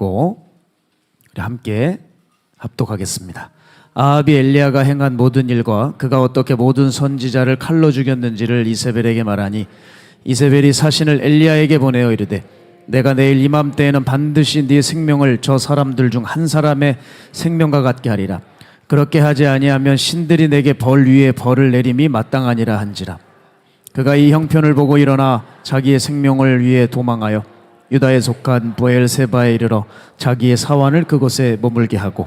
들고 우리 함께 합독하겠습니다. 아합이 엘리야가 행한 모든 일과 그가 어떻게 모든 선지자를 칼로 죽였는지를 이세벨에게 말하니 이세벨이 사신을 엘리야에게 보내어 이르되 내가 내일 이맘때에는 반드시 네 생명을 저 사람들 중 한 사람의 생명과 같게 하리라. 그렇게 하지 아니하면 신들이 내게 벌 위에 벌을 내림이 마땅하니라 한지라. 그가 이 형편을 보고 일어나 자기의 생명을 위해 도망하여 유다에 속한 브엘세바에 이르러 자기의 사환을 그곳에 머물게 하고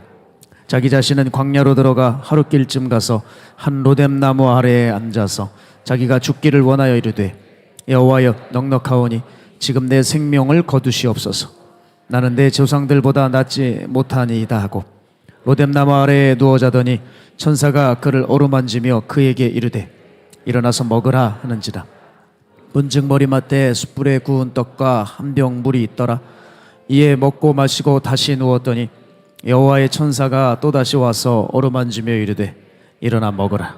자기 자신은 광야로 들어가 하룻길쯤 가서 한 로뎀나무 아래에 앉아서 자기가 죽기를 원하여 이르되 여호와여 넉넉하오니 지금 내 생명을 거두시옵소서. 나는 내 조상들보다 낫지 못하니이다 하고 로뎀나무 아래에 누워 자더니 천사가 그를 어루만지며 그에게 이르되 일어나서 먹으라 하는지라. 문즉 머리맡에 숯불에 구운 떡과 한 병 물이 있더라. 이에 먹고 마시고 다시 누웠더니 여호와의 천사가 또다시 와서 어루만지며 이르되 일어나 먹으라.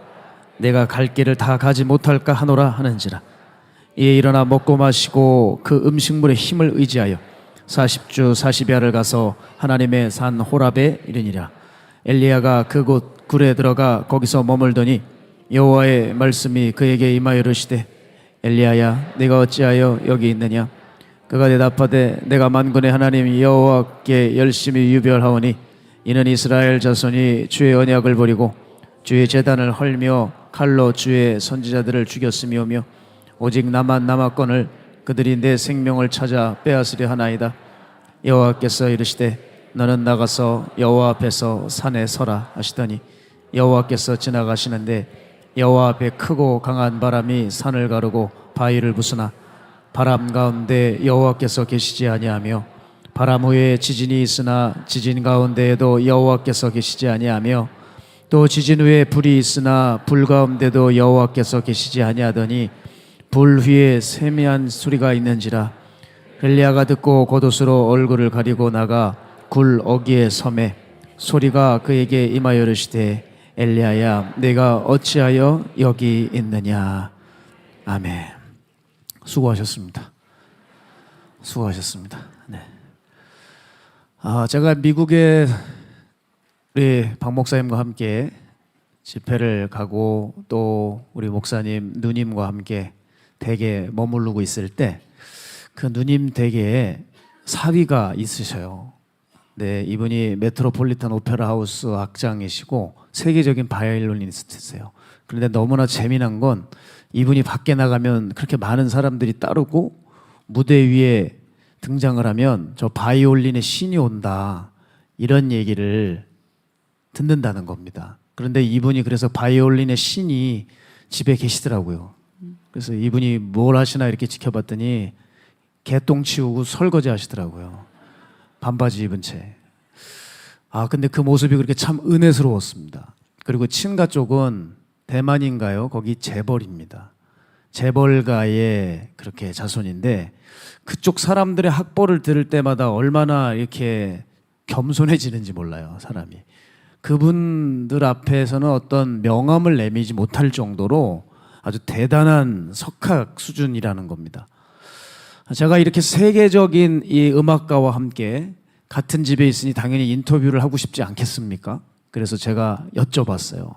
내가 갈 길을 다 가지 못할까 하노라 하는지라. 이에 일어나 먹고 마시고 그 음식물의 힘을 의지하여 40주 40야를 가서 하나님의 산 호랍에 이르니라. 엘리야가 그곳 굴에 들어가 거기서 머물더니 여호와의 말씀이 그에게 임하여 이르시되 엘리야야 네가 어찌하여 여기 있느냐. 그가 대답하되 내가 만군의 하나님 여호와께 열심히 유별하오니 이는 이스라엘 자손이 주의 언약을 버리고 주의 제단을 헐며 칼로 주의 선지자들을 죽였음이오며 오직 나만 남았거늘 그들이 내 생명을 찾아 빼앗으려 하나이다. 여호와께서 이르시되 너는 나가서 여호와 앞에서 산에 서라 하시더니 여호와께서 지나가시는데 여호와 앞에 크고 강한 바람이 산을 가르고 바위를 부수나 바람 가운데 여호와께서 계시지 아니하며 바람 후에 지진이 있으나 지진 가운데에도 여호와께서 계시지 아니하며 또 지진 후에 불이 있으나 불 가운데도 여호와께서 계시지 아니하더니 불 위에 세미한 소리가 있는지라. 엘리야가 듣고 겉옷으로 얼굴을 가리고 나가 굴 어귀에 섬에 소리가 그에게 임하여 이르시되 엘리야야 내가 어찌하여 여기 있느냐. 아멘. 수고하셨습니다. 수고하셨습니다. 네. 제가 미국에 우리 박 목사님과 함께 집회를 가고 또 우리 목사님 누님과 함께 댁에 머무르고 있을 때 그 누님 댁에 사위가 있으셔요. 네, 이분이 메트로폴리탄 오페라 하우스 악장이시고 세계적인 바이올리니스트세요. 그런데 너무나 재미난 건 이분이 밖에 나가면 그렇게 많은 사람들이 따르고 무대 위에 등장을 하면 저 바이올린의 신이 온다 이런 얘기를 듣는다는 겁니다. 그런데 이분이 그래서 바이올린의 신이 집에 계시더라고요. 그래서 이분이 뭘 하시나 이렇게 지켜봤더니 개똥 치우고 설거지 하시더라고요. 반바지 입은 채. 근데 그 모습이 그렇게 참 은혜스러웠습니다. 그리고 친가 쪽은 대만인가요? 거기 재벌입니다. 재벌가의 그렇게 자손인데 그쪽 사람들의 학벌을 들을 때마다 얼마나 이렇게 겸손해지는지 몰라요, 사람이. 그분들 앞에서는 어떤 명함을 내밀지 못할 정도로 아주 대단한 석학 수준이라는 겁니다. 제가 이렇게 세계적인 이 음악가와 함께 같은 집에 있으니 당연히 인터뷰를 하고 싶지 않겠습니까? 그래서 제가 여쭤봤어요.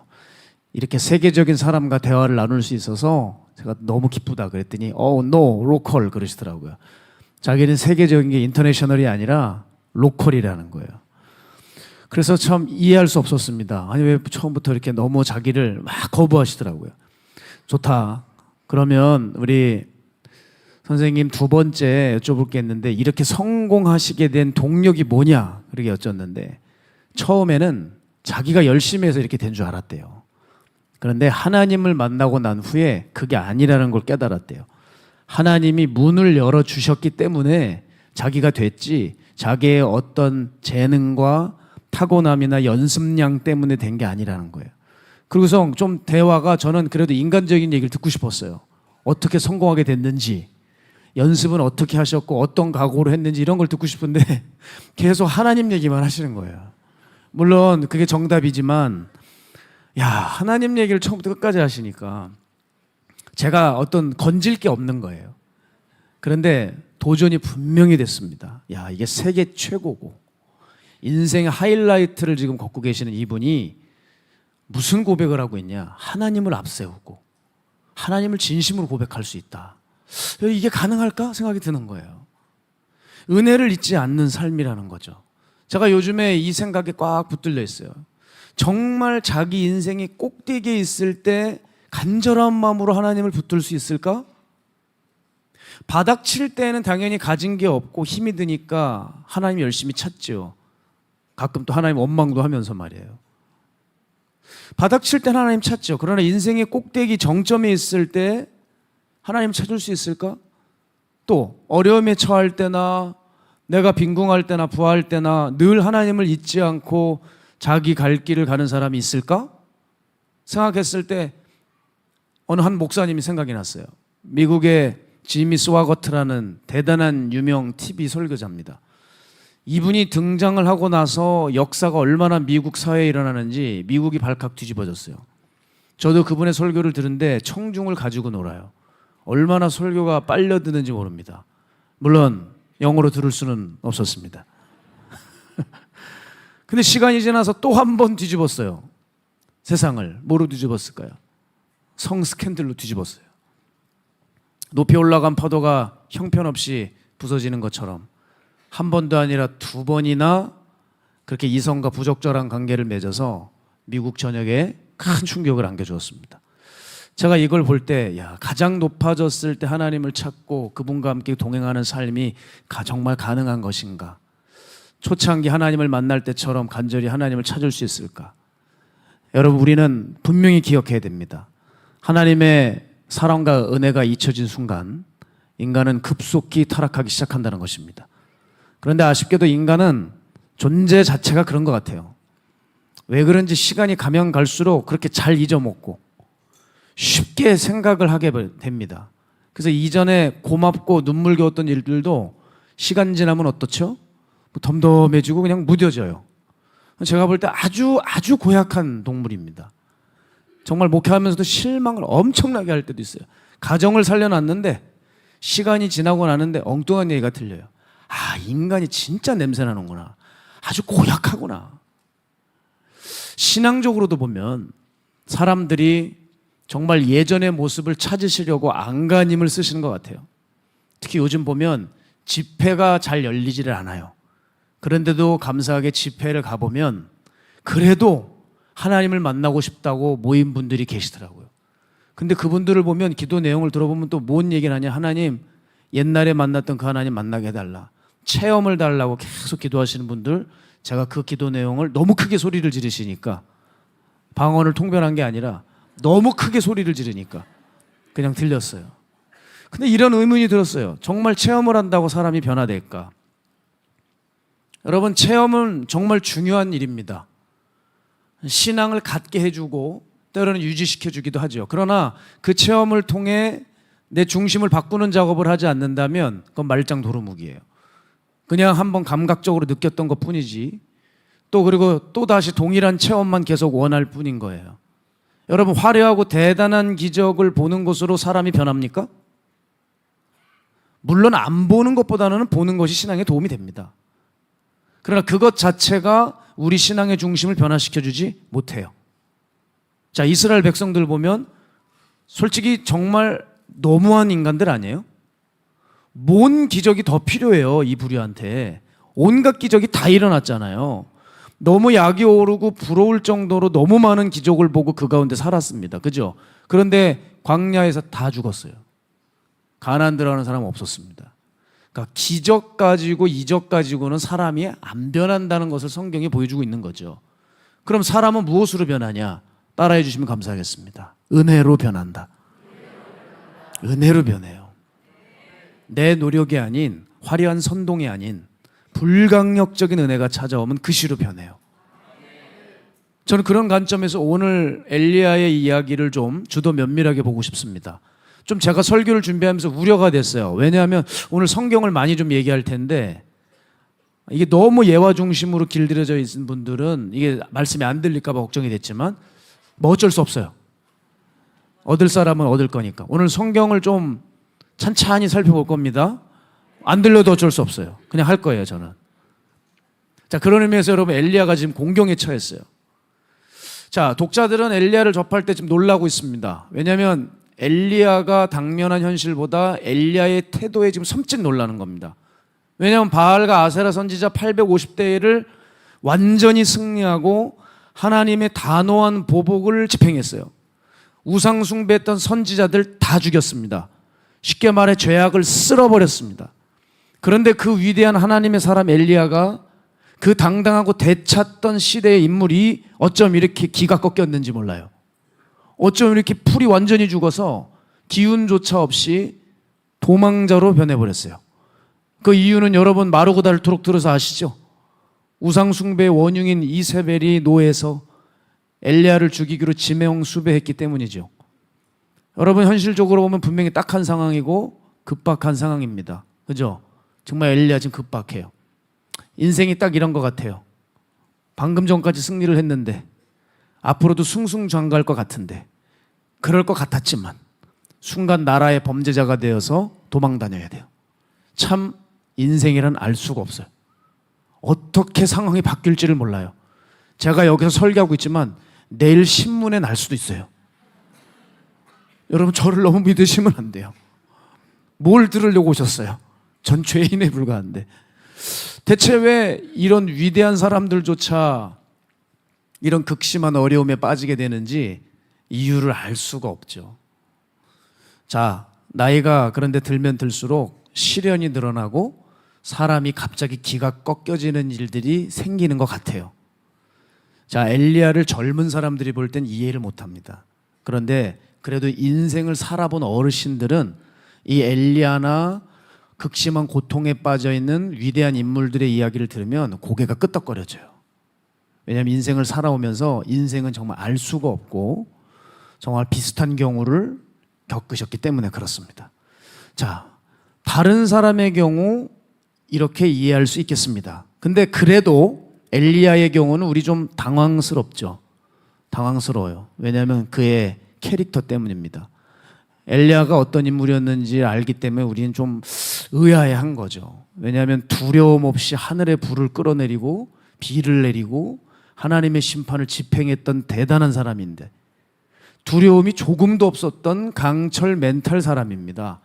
이렇게 세계적인 사람과 대화를 나눌 수 있어서 제가 너무 기쁘다 그랬더니 no, 로컬 그러시더라고요. 자기는 세계적인 게 인터내셔널이 아니라 로컬이라는 거예요. 그래서 참 이해할 수 없었습니다. 아니 왜 처음부터 이렇게 너무 자기를 막 거부하시더라고요. 좋다. 그러면 우리 선생님 두 번째 여쭤볼 게 있는데 이렇게 성공하시게 된 동력이 뭐냐? 그렇게 여쭸는데 처음에는 자기가 열심히 해서 이렇게 된 줄 알았대요. 그런데 하나님을 만나고 난 후에 그게 아니라는 걸 깨달았대요. 하나님이 문을 열어주셨기 때문에 자기가 됐지 자기의 어떤 재능과 타고남이나 연습량 때문에 된 게 아니라는 거예요. 그리고서 좀 대화가 저는 그래도 인간적인 얘기를 듣고 싶었어요. 어떻게 성공하게 됐는지, 연습은 어떻게 하셨고 어떤 각오로 했는지 이런 걸 듣고 싶은데 계속 하나님 얘기만 하시는 거예요. 물론 그게 정답이지만 하나님 얘기를 처음부터 끝까지 하시니까 제가 어떤 건질 게 없는 거예요. 그런데 도전이 분명히 됐습니다. 야, 이게 세계 최고고 인생의 하이라이트를 지금 걷고 계시는 이분이 무슨 고백을 하고 있냐? 하나님을 앞세우고 하나님을 진심으로 고백할 수 있다. 이게 가능할까 생각이 드는 거예요. 은혜를 잊지 않는 삶이라는 거죠. 제가 요즘에 이 생각에 꽉 붙들려 있어요. 정말 자기 인생이 꼭대기에 있을 때 간절한 마음으로 하나님을 붙들 수 있을까? 바닥 칠 때는 당연히 가진 게 없고 힘이 드니까 하나님 열심히 찾죠. 가끔 또 하나님 원망도 하면서 말이에요. 바닥 칠 때는 하나님 찾죠. 그러나 인생의 꼭대기 정점에 있을 때 하나님 찾을 수 있을까? 또 어려움에 처할 때나 내가 빈궁할 때나 부할 때나 늘 하나님을 잊지 않고 자기 갈 길을 가는 사람이 있을까? 생각했을 때 어느 한 목사님이 생각이 났어요. 미국의 지미 스와거트라는 대단한 유명 TV 설교자입니다. 이분이 등장을 하고 나서 역사가 얼마나 미국 사회에 일어나는지 미국이 발칵 뒤집어졌어요. 저도 그분의 설교를 들은데 청중을 가지고 놀아요. 얼마나 설교가 빨려드는지 모릅니다. 물론 영어로 들을 수는 없었습니다. 근데 시간이 지나서 또 한 번 뒤집었어요. 세상을. 뭐로 뒤집었을까요? 성 스캔들로 뒤집었어요. 높이 올라간 파도가 형편없이 부서지는 것처럼 한 번도 아니라 두 번이나 그렇게 이성과 부적절한 관계를 맺어서 미국 전역에 큰 충격을 안겨주었습니다. 제가 이걸 볼 때 가장 높아졌을 때 하나님을 찾고 그분과 함께 동행하는 삶이 정말 가능한 것인가? 초창기 하나님을 만날 때처럼 간절히 하나님을 찾을 수 있을까? 여러분, 우리는 분명히 기억해야 됩니다. 하나님의 사랑과 은혜가 잊혀진 순간 인간은 급속히 타락하기 시작한다는 것입니다. 그런데 아쉽게도 인간은 존재 자체가 그런 것 같아요. 왜 그런지 시간이 가면 갈수록 그렇게 잘 잊어먹고 쉽게 생각을 하게 됩니다. 그래서 이전에 고맙고 눈물겨웠던 일들도 시간 지나면 어떻죠? 덤덤해지고 그냥 무뎌져요. 제가 볼 때 아주 고약한 동물입니다. 정말 목회하면서도 실망을 엄청나게 할 때도 있어요. 가정을 살려놨는데 시간이 지나고 나는데 엉뚱한 얘기가 들려요. 아, 인간이 진짜 냄새나는구나. 아주 고약하구나. 신앙적으로도 보면 사람들이 정말 예전의 모습을 찾으시려고 안간힘을 쓰시는 것 같아요. 특히 요즘 보면 집회가 잘 열리지를 않아요. 그런데도 감사하게 집회를 가보면 그래도 하나님을 만나고 싶다고 모인 분들이 계시더라고요. 근데 그분들을 보면 기도 내용을 들어보면 또 뭔 얘기를 하냐. 하나님, 옛날에 만났던 그 하나님 만나게 해달라. 체험을 달라고 계속 기도하시는 분들, 제가 그 기도 내용을 너무 크게 소리를 지르시니까 방언을 통변한 게 아니라 너무 크게 소리를 지르니까 그냥 들렸어요. 근데 이런 의문이 들었어요. 정말 체험을 한다고 사람이 변화될까? 여러분, 체험은 정말 중요한 일입니다. 신앙을 갖게 해주고 때로는 유지시켜주기도 하죠. 그러나 그 체험을 통해 내 중심을 바꾸는 작업을 하지 않는다면 그건 말짱 도루묵이에요. 그냥 한번 감각적으로 느꼈던 것 뿐이지 그리고 또 다시 동일한 체험만 계속 원할 뿐인 거예요. 여러분, 화려하고 대단한 기적을 보는 것으로 사람이 변합니까? 물론 안 보는 것보다는 보는 것이 신앙에 도움이 됩니다. 그러나 그것 자체가 우리 신앙의 중심을 변화시켜주지 못해요. 자, 이스라엘 백성들 보면 솔직히 정말 너무한 인간들 아니에요? 뭔 기적이 더 필요해요, 이 부류한테. 온갖 기적이 다 일어났잖아요. 너무 약이 오르고 부러울 정도로 너무 많은 기적을 보고 그 가운데 살았습니다. 그죠? 그런데 광야에서 다 죽었어요. 가나안 들어가는 사람은 없었습니다. 그러니까 기적 가지고 이적 가지고는 사람이 안 변한다는 것을 성경이 보여주고 있는 거죠. 그럼 사람은 무엇으로 변하냐? 따라해 주시면 감사하겠습니다. 은혜로 변한다. 은혜로 변해요. 내 노력이 아닌, 화려한 선동이 아닌 불강력적인 은혜가 찾아오면 그 시로 변해요. 저는 그런 관점에서 오늘 엘리야의 이야기를 좀 주도 면밀하게 보고 싶습니다. 좀 제가 설교를 준비하면서 우려가 됐어요. 왜냐하면 오늘 성경을 많이 좀 얘기할 텐데 이게 너무 예화 중심으로 길들여져 있는 분들은 이게 말씀이 안 들릴까 봐 걱정이 됐지만 뭐 어쩔 수 없어요. 얻을 사람은 얻을 거니까. 오늘 성경을 좀 찬찬히 살펴볼 겁니다. 안 들려도 어쩔 수 없어요. 그냥 할 거예요, 저는. 자, 그런 의미에서 여러분 엘리야가 지금 공경에 처했어요. 자, 독자들은 엘리야를 접할 때 지금 놀라고 있습니다. 왜냐하면 엘리야가 당면한 현실보다 엘리야의 태도에 지금 섬찟 놀라는 겁니다. 왜냐하면 바알과 아세라 선지자 850대를 완전히 승리하고 하나님의 단호한 보복을 집행했어요. 우상 숭배했던 선지자들 다 죽였습니다. 쉽게 말해 죄악을 쓸어버렸습니다. 그런데 그 위대한 하나님의 사람 엘리야가 그 당당하고 대찼던 시대의 인물이 어쩜 이렇게 기가 꺾였는지 몰라요. 어쩜 이렇게 풀이 완전히 죽어서 기운조차 없이 도망자로 변해버렸어요. 그 이유는 여러분 마르고 닳도록 들어서 아시죠? 우상 숭배의 원흉인 이세벨이 노예에서 엘리야를 죽이기로 지명 수배했기 때문이죠. 여러분 현실적으로 보면 분명히 딱한 상황이고 급박한 상황입니다. 그죠? 정말 엘리야 지금 급박해요. 인생이 딱 이런 것 같아요. 방금 전까지 승리를 했는데 앞으로도 승승장구할 것 같은데 그럴 것 같았지만 순간 나라의 범죄자가 되어서 도망 다녀야 돼요. 참 인생이란 알 수가 없어요. 어떻게 상황이 바뀔지를 몰라요. 제가 여기서 설교하고 있지만 내일 신문에 날 수도 있어요. 여러분 저를 너무 믿으시면 안 돼요. 뭘 들으려고 오셨어요? 전 죄인에 불과한데. 대체 왜 이런 위대한 사람들조차 이런 극심한 어려움에 빠지게 되는지 이유를 알 수가 없죠. 자, 나이가 그런데 들면 들수록 시련이 늘어나고 사람이 갑자기 기가 꺾여지는 일들이 생기는 것 같아요. 자, 엘리야를 젊은 사람들이 볼 땐 이해를 못합니다. 그런데 그래도 인생을 살아본 어르신들은 이 엘리야나 극심한 고통에 빠져있는 위대한 인물들의 이야기를 들으면 고개가 끄덕거려져요. 왜냐하면 인생을 살아오면서 인생은 정말 알 수가 없고 정말 비슷한 경우를 겪으셨기 때문에 그렇습니다. 자, 다른 사람의 경우 이렇게 이해할 수 있겠습니다. 근데 그래도 엘리야의 경우는 우리 좀 당황스럽죠. 당황스러워요. 왜냐하면 그의 캐릭터 때문입니다. 엘리야가 어떤 인물이었는지 알기 때문에 우리는 좀 의아해한 거죠. 왜냐하면 두려움 없이 하늘의 불을 끌어내리고 비를 내리고 하나님의 심판을 집행했던 대단한 사람인데 두려움이 조금도 없었던 강철 멘탈 사람입니다.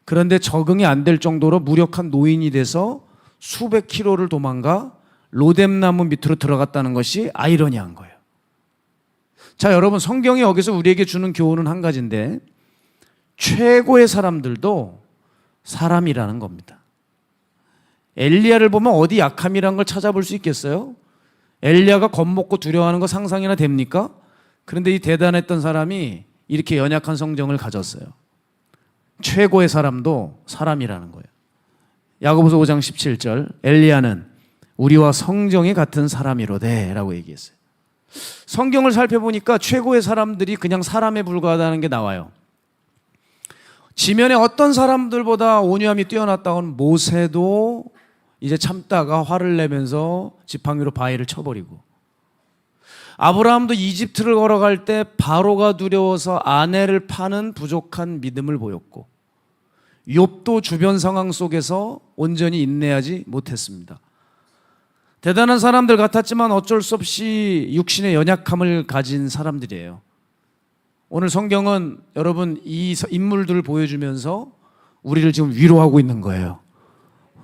그런데 적응이 안 될 정도로 무력한 노인이 돼서 수백 킬로를 도망가 로뎀나무 밑으로 들어갔다는 것이 아이러니한 거예요. 자, 여러분 성경이 여기서 우리에게 주는 교훈은 한 가지인데 최고의 사람들도 사람이라는 겁니다. 엘리야를 보면 어디 약함이라는 걸 찾아볼 수 있겠어요? 엘리야가 겁먹고 두려워하는 거 상상이나 됩니까? 그런데 이 대단했던 사람이 이렇게 연약한 성정을 가졌어요. 최고의 사람도 사람이라는 거예요. 야고보서 5장 17절 엘리야는 우리와 성정이 같은 사람이로되 라고 얘기했어요. 성경을 살펴보니까 최고의 사람들이 그냥 사람에 불과하다는 게 나와요. 지면에 어떤 사람들보다 온유함이 뛰어났다고는 모세도 이제 참다가 화를 내면서 지팡이로 바위를 쳐버리고 아브라함도 이집트를 걸어갈 때 바로가 두려워서 아내를 파는 부족한 믿음을 보였고 욥도 주변 상황 속에서 온전히 인내하지 못했습니다. 대단한 사람들 같았지만 어쩔 수 없이 육신의 연약함을 가진 사람들이에요. 오늘 성경은 여러분 이 인물들을 보여주면서 우리를 지금 위로하고 있는 거예요.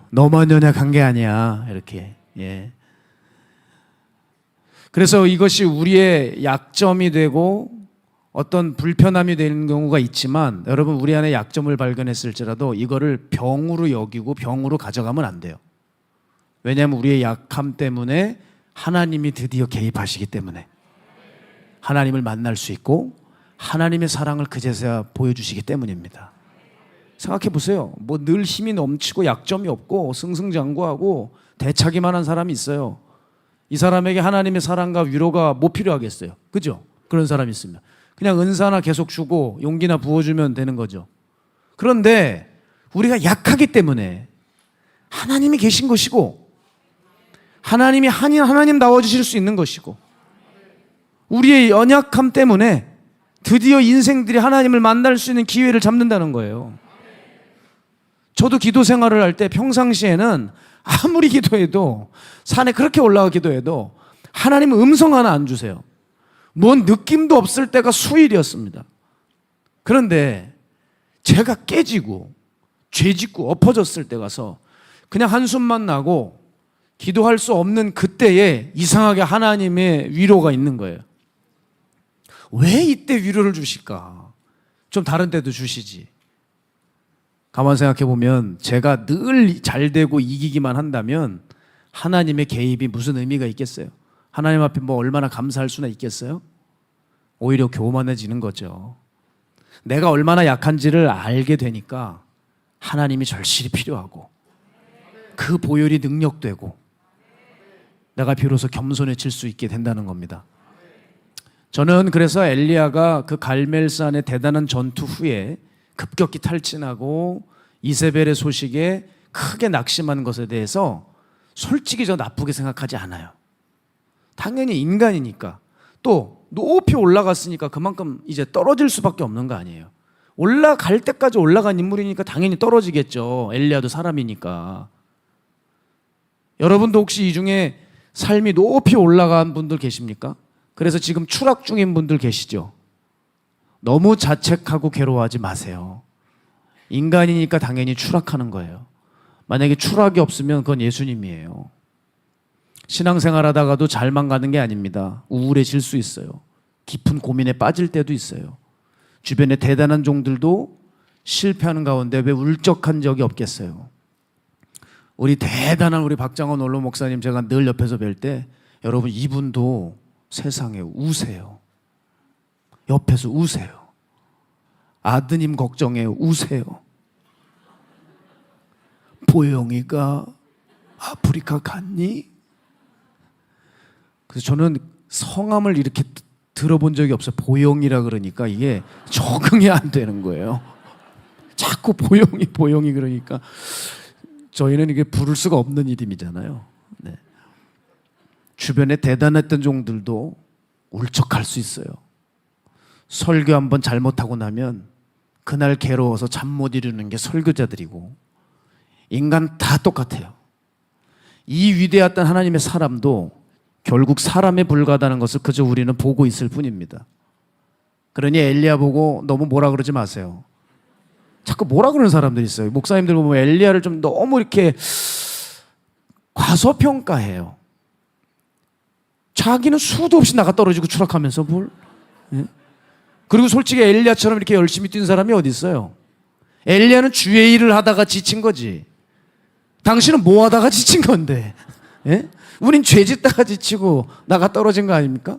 너만 연약한 게 아니야. 이렇게. 예. 그래서 이것이 우리의 약점이 되고 어떤 불편함이 되는 경우가 있지만 여러분 우리 안에 약점을 발견했을지라도 이거를 병으로 여기고 병으로 가져가면 안 돼요. 왜냐하면 우리의 약함 때문에 하나님이 드디어 개입하시기 때문에 하나님을 만날 수 있고 하나님의 사랑을 그제서야 보여주시기 때문입니다. 생각해 보세요. 뭐 늘 힘이 넘치고 약점이 없고 승승장구하고 대차기만 한 사람이 있어요. 이 사람에게 하나님의 사랑과 위로가 뭐 필요하겠어요? 그죠? 그런 사람이 있으면 그냥 은사나 계속 주고 용기나 부어주면 되는 거죠. 그런데 우리가 약하기 때문에 하나님이 계신 것이고 하나님이 하나님 나와주실 수 있는 것이고 우리의 연약함 때문에 드디어 인생들이 하나님을 만날 수 있는 기회를 잡는다는 거예요. 저도 기도 생활을 할 때 평상시에는 아무리 기도해도 산에 그렇게 올라가 기도해도 하나님은 음성 하나 안 주세요. 뭔 느낌도 없을 때가 수일이었습니다. 그런데 제가 깨지고 죄 짓고 엎어졌을 때 가서 그냥 한숨만 나고 기도할 수 없는 그때에 이상하게 하나님의 위로가 있는 거예요. 왜 이때 위로를 주실까? 좀 다른 때도 주시지. 가만 생각해 보면 제가 늘 잘 되고 이기기만 한다면 하나님의 개입이 무슨 의미가 있겠어요? 하나님 앞에 뭐 얼마나 감사할 수나 있겠어요? 오히려 교만해지는 거죠. 내가 얼마나 약한지를 알게 되니까 하나님이 절실히 필요하고 그 보혈이 능력되고 내가 비로소 겸손해질 수 있게 된다는 겁니다. 저는 그래서 엘리야가 그 갈멜산의 대단한 전투 후에 급격히 탈진하고 이세벨의 소식에 크게 낙심한 것에 대해서 솔직히 저 나쁘게 생각하지 않아요. 당연히 인간이니까 또 높이 올라갔으니까 그만큼 이제 떨어질 수밖에 없는 거 아니에요. 올라갈 때까지 올라간 인물이니까 당연히 떨어지겠죠. 엘리야도 사람이니까. 여러분도 혹시 이 중에 삶이 높이 올라간 분들 계십니까? 그래서 지금 추락 중인 분들 계시죠? 너무 자책하고 괴로워하지 마세요. 인간이니까 당연히 추락하는 거예요. 만약에 추락이 없으면 그건 예수님이에요. 신앙생활 하다가도 잘만 가는 게 아닙니다. 우울해질 수 있어요. 깊은 고민에 빠질 때도 있어요. 주변에 대단한 종들도 실패하는 가운데 왜 울적한 적이 없겠어요? 우리 대단한 우리 박장원 원로 목사님 제가 늘 옆에서 뵐 때 여러분 이분도 세상에 우세요. 옆에서 우세요. 아드님 걱정해 우세요. 보영이가 아프리카 갔니? 그래서 저는 성함을 이렇게 들어본 적이 없어요. 보영이라 그러니까 이게 적응이 안 되는 거예요. 자꾸 보영이 그러니까 저희는 이게 부를 수가 없는 이름이잖아요. 네. 주변에 대단했던 종들도 울적할 수 있어요. 설교 한번 잘못하고 나면 그날 괴로워서 잠 못 이루는 게 설교자들이고 인간 다 똑같아요. 이 위대했던 하나님의 사람도 결국 사람에 불과하다는 것을 그저 우리는 보고 있을 뿐입니다. 그러니 엘리야 보고 너무 뭐라 그러지 마세요. 자꾸 뭐라 그러는 사람들이 있어요. 목사님들 보면 엘리야를 좀 너무 이렇게 과소평가해요. 자기는 수도 없이 나가 떨어지고 추락하면서 뭘? 예? 그리고 솔직히 엘리야처럼 이렇게 열심히 뛴 사람이 어디 있어요? 엘리야는 주의 일을 하다가 지친 거지. 당신은 뭐 하다가 지친 건데? 예? 우린 죄 짓다가 지치고 나가 떨어진 거 아닙니까?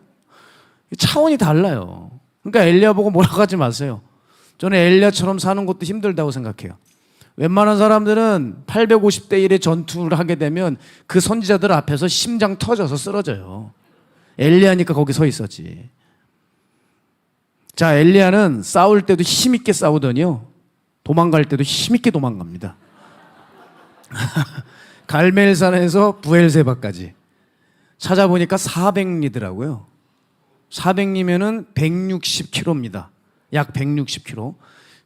차원이 달라요. 그러니까 엘리야 보고 뭐라고 하지 마세요. 저는 엘리야처럼 사는 것도 힘들다고 생각해요. 웬만한 사람들은 850대 1의 전투를 하게 되면 그 선지자들 앞에서 심장 터져서 쓰러져요. 엘리야니까 거기 서 있었지. 자, 엘리야는 싸울 때도 힘있게 싸우더니요 도망갈 때도 힘있게 도망갑니다. 갈멜산에서 부엘세바까지 찾아보니까 400리더라고요. 400리면은 160km입니다. 약 160km.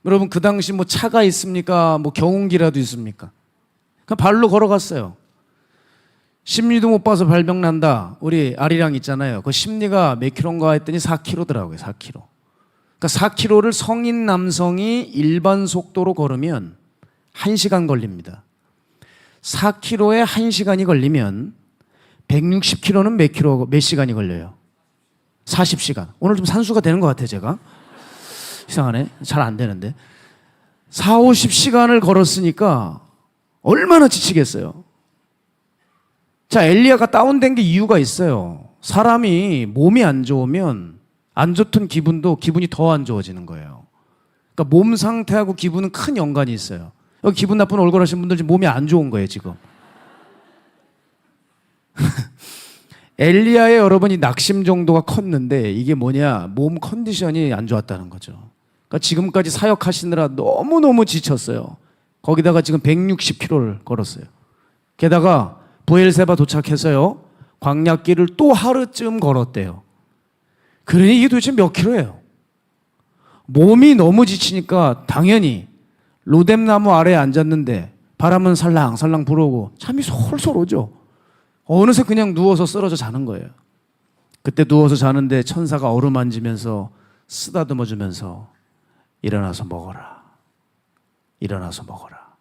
여러분 그 당시 뭐 차가 있습니까? 뭐 경운기라도 있습니까? 그냥 발로 걸어갔어요. 심리도 못 봐서 발병 난다. 우리 아리랑 있잖아요. 그 심리가 몇 킬로인가 했더니 4km더라고요. 4km. 그러니까 4km를 성인 남성이 일반 속도로 걸으면 1시간 걸립니다. 4km에 1시간이 걸리면 160km는 몇 시간이 걸려요? 40시간. 오늘 좀 산수가 되는 것 같아요, 제가. 이상하네. 잘 안 되는데. 4, 50시간을 걸었으니까 얼마나 지치겠어요. 자, 엘리야가 다운된 게 이유가 있어요. 사람이 몸이 안 좋으면 안 좋던 기분이 더 안 좋아지는 거예요. 그러니까 몸 상태하고 기분은 큰 연관이 있어요. 여기 기분 나쁜 얼굴 하신 분들 지금 몸이 안 좋은 거예요, 지금. 엘리야의 여러분이 낙심 정도가 컸는데 이게 뭐냐? 몸 컨디션이 안 좋았다는 거죠. 그러니까 지금까지 사역하시느라 너무너무 지쳤어요. 거기다가 지금 160km를 걸었어요. 게다가 부엘세바 도착해서요 광야길을 또 하루쯤 걸었대요. 그러니 이게 도대체 몇 킬로예요? 몸이 너무 지치니까 당연히 로뎀나무 아래에 앉았는데 바람은 살랑살랑 불어오고 잠이 솔솔 오죠. 어느새 그냥 누워서 쓰러져 자는 거예요. 그때 누워서 자는데 천사가 어루만지면서 쓰다듬어 주면서 일어나서 먹어라. 일어나서 먹어라.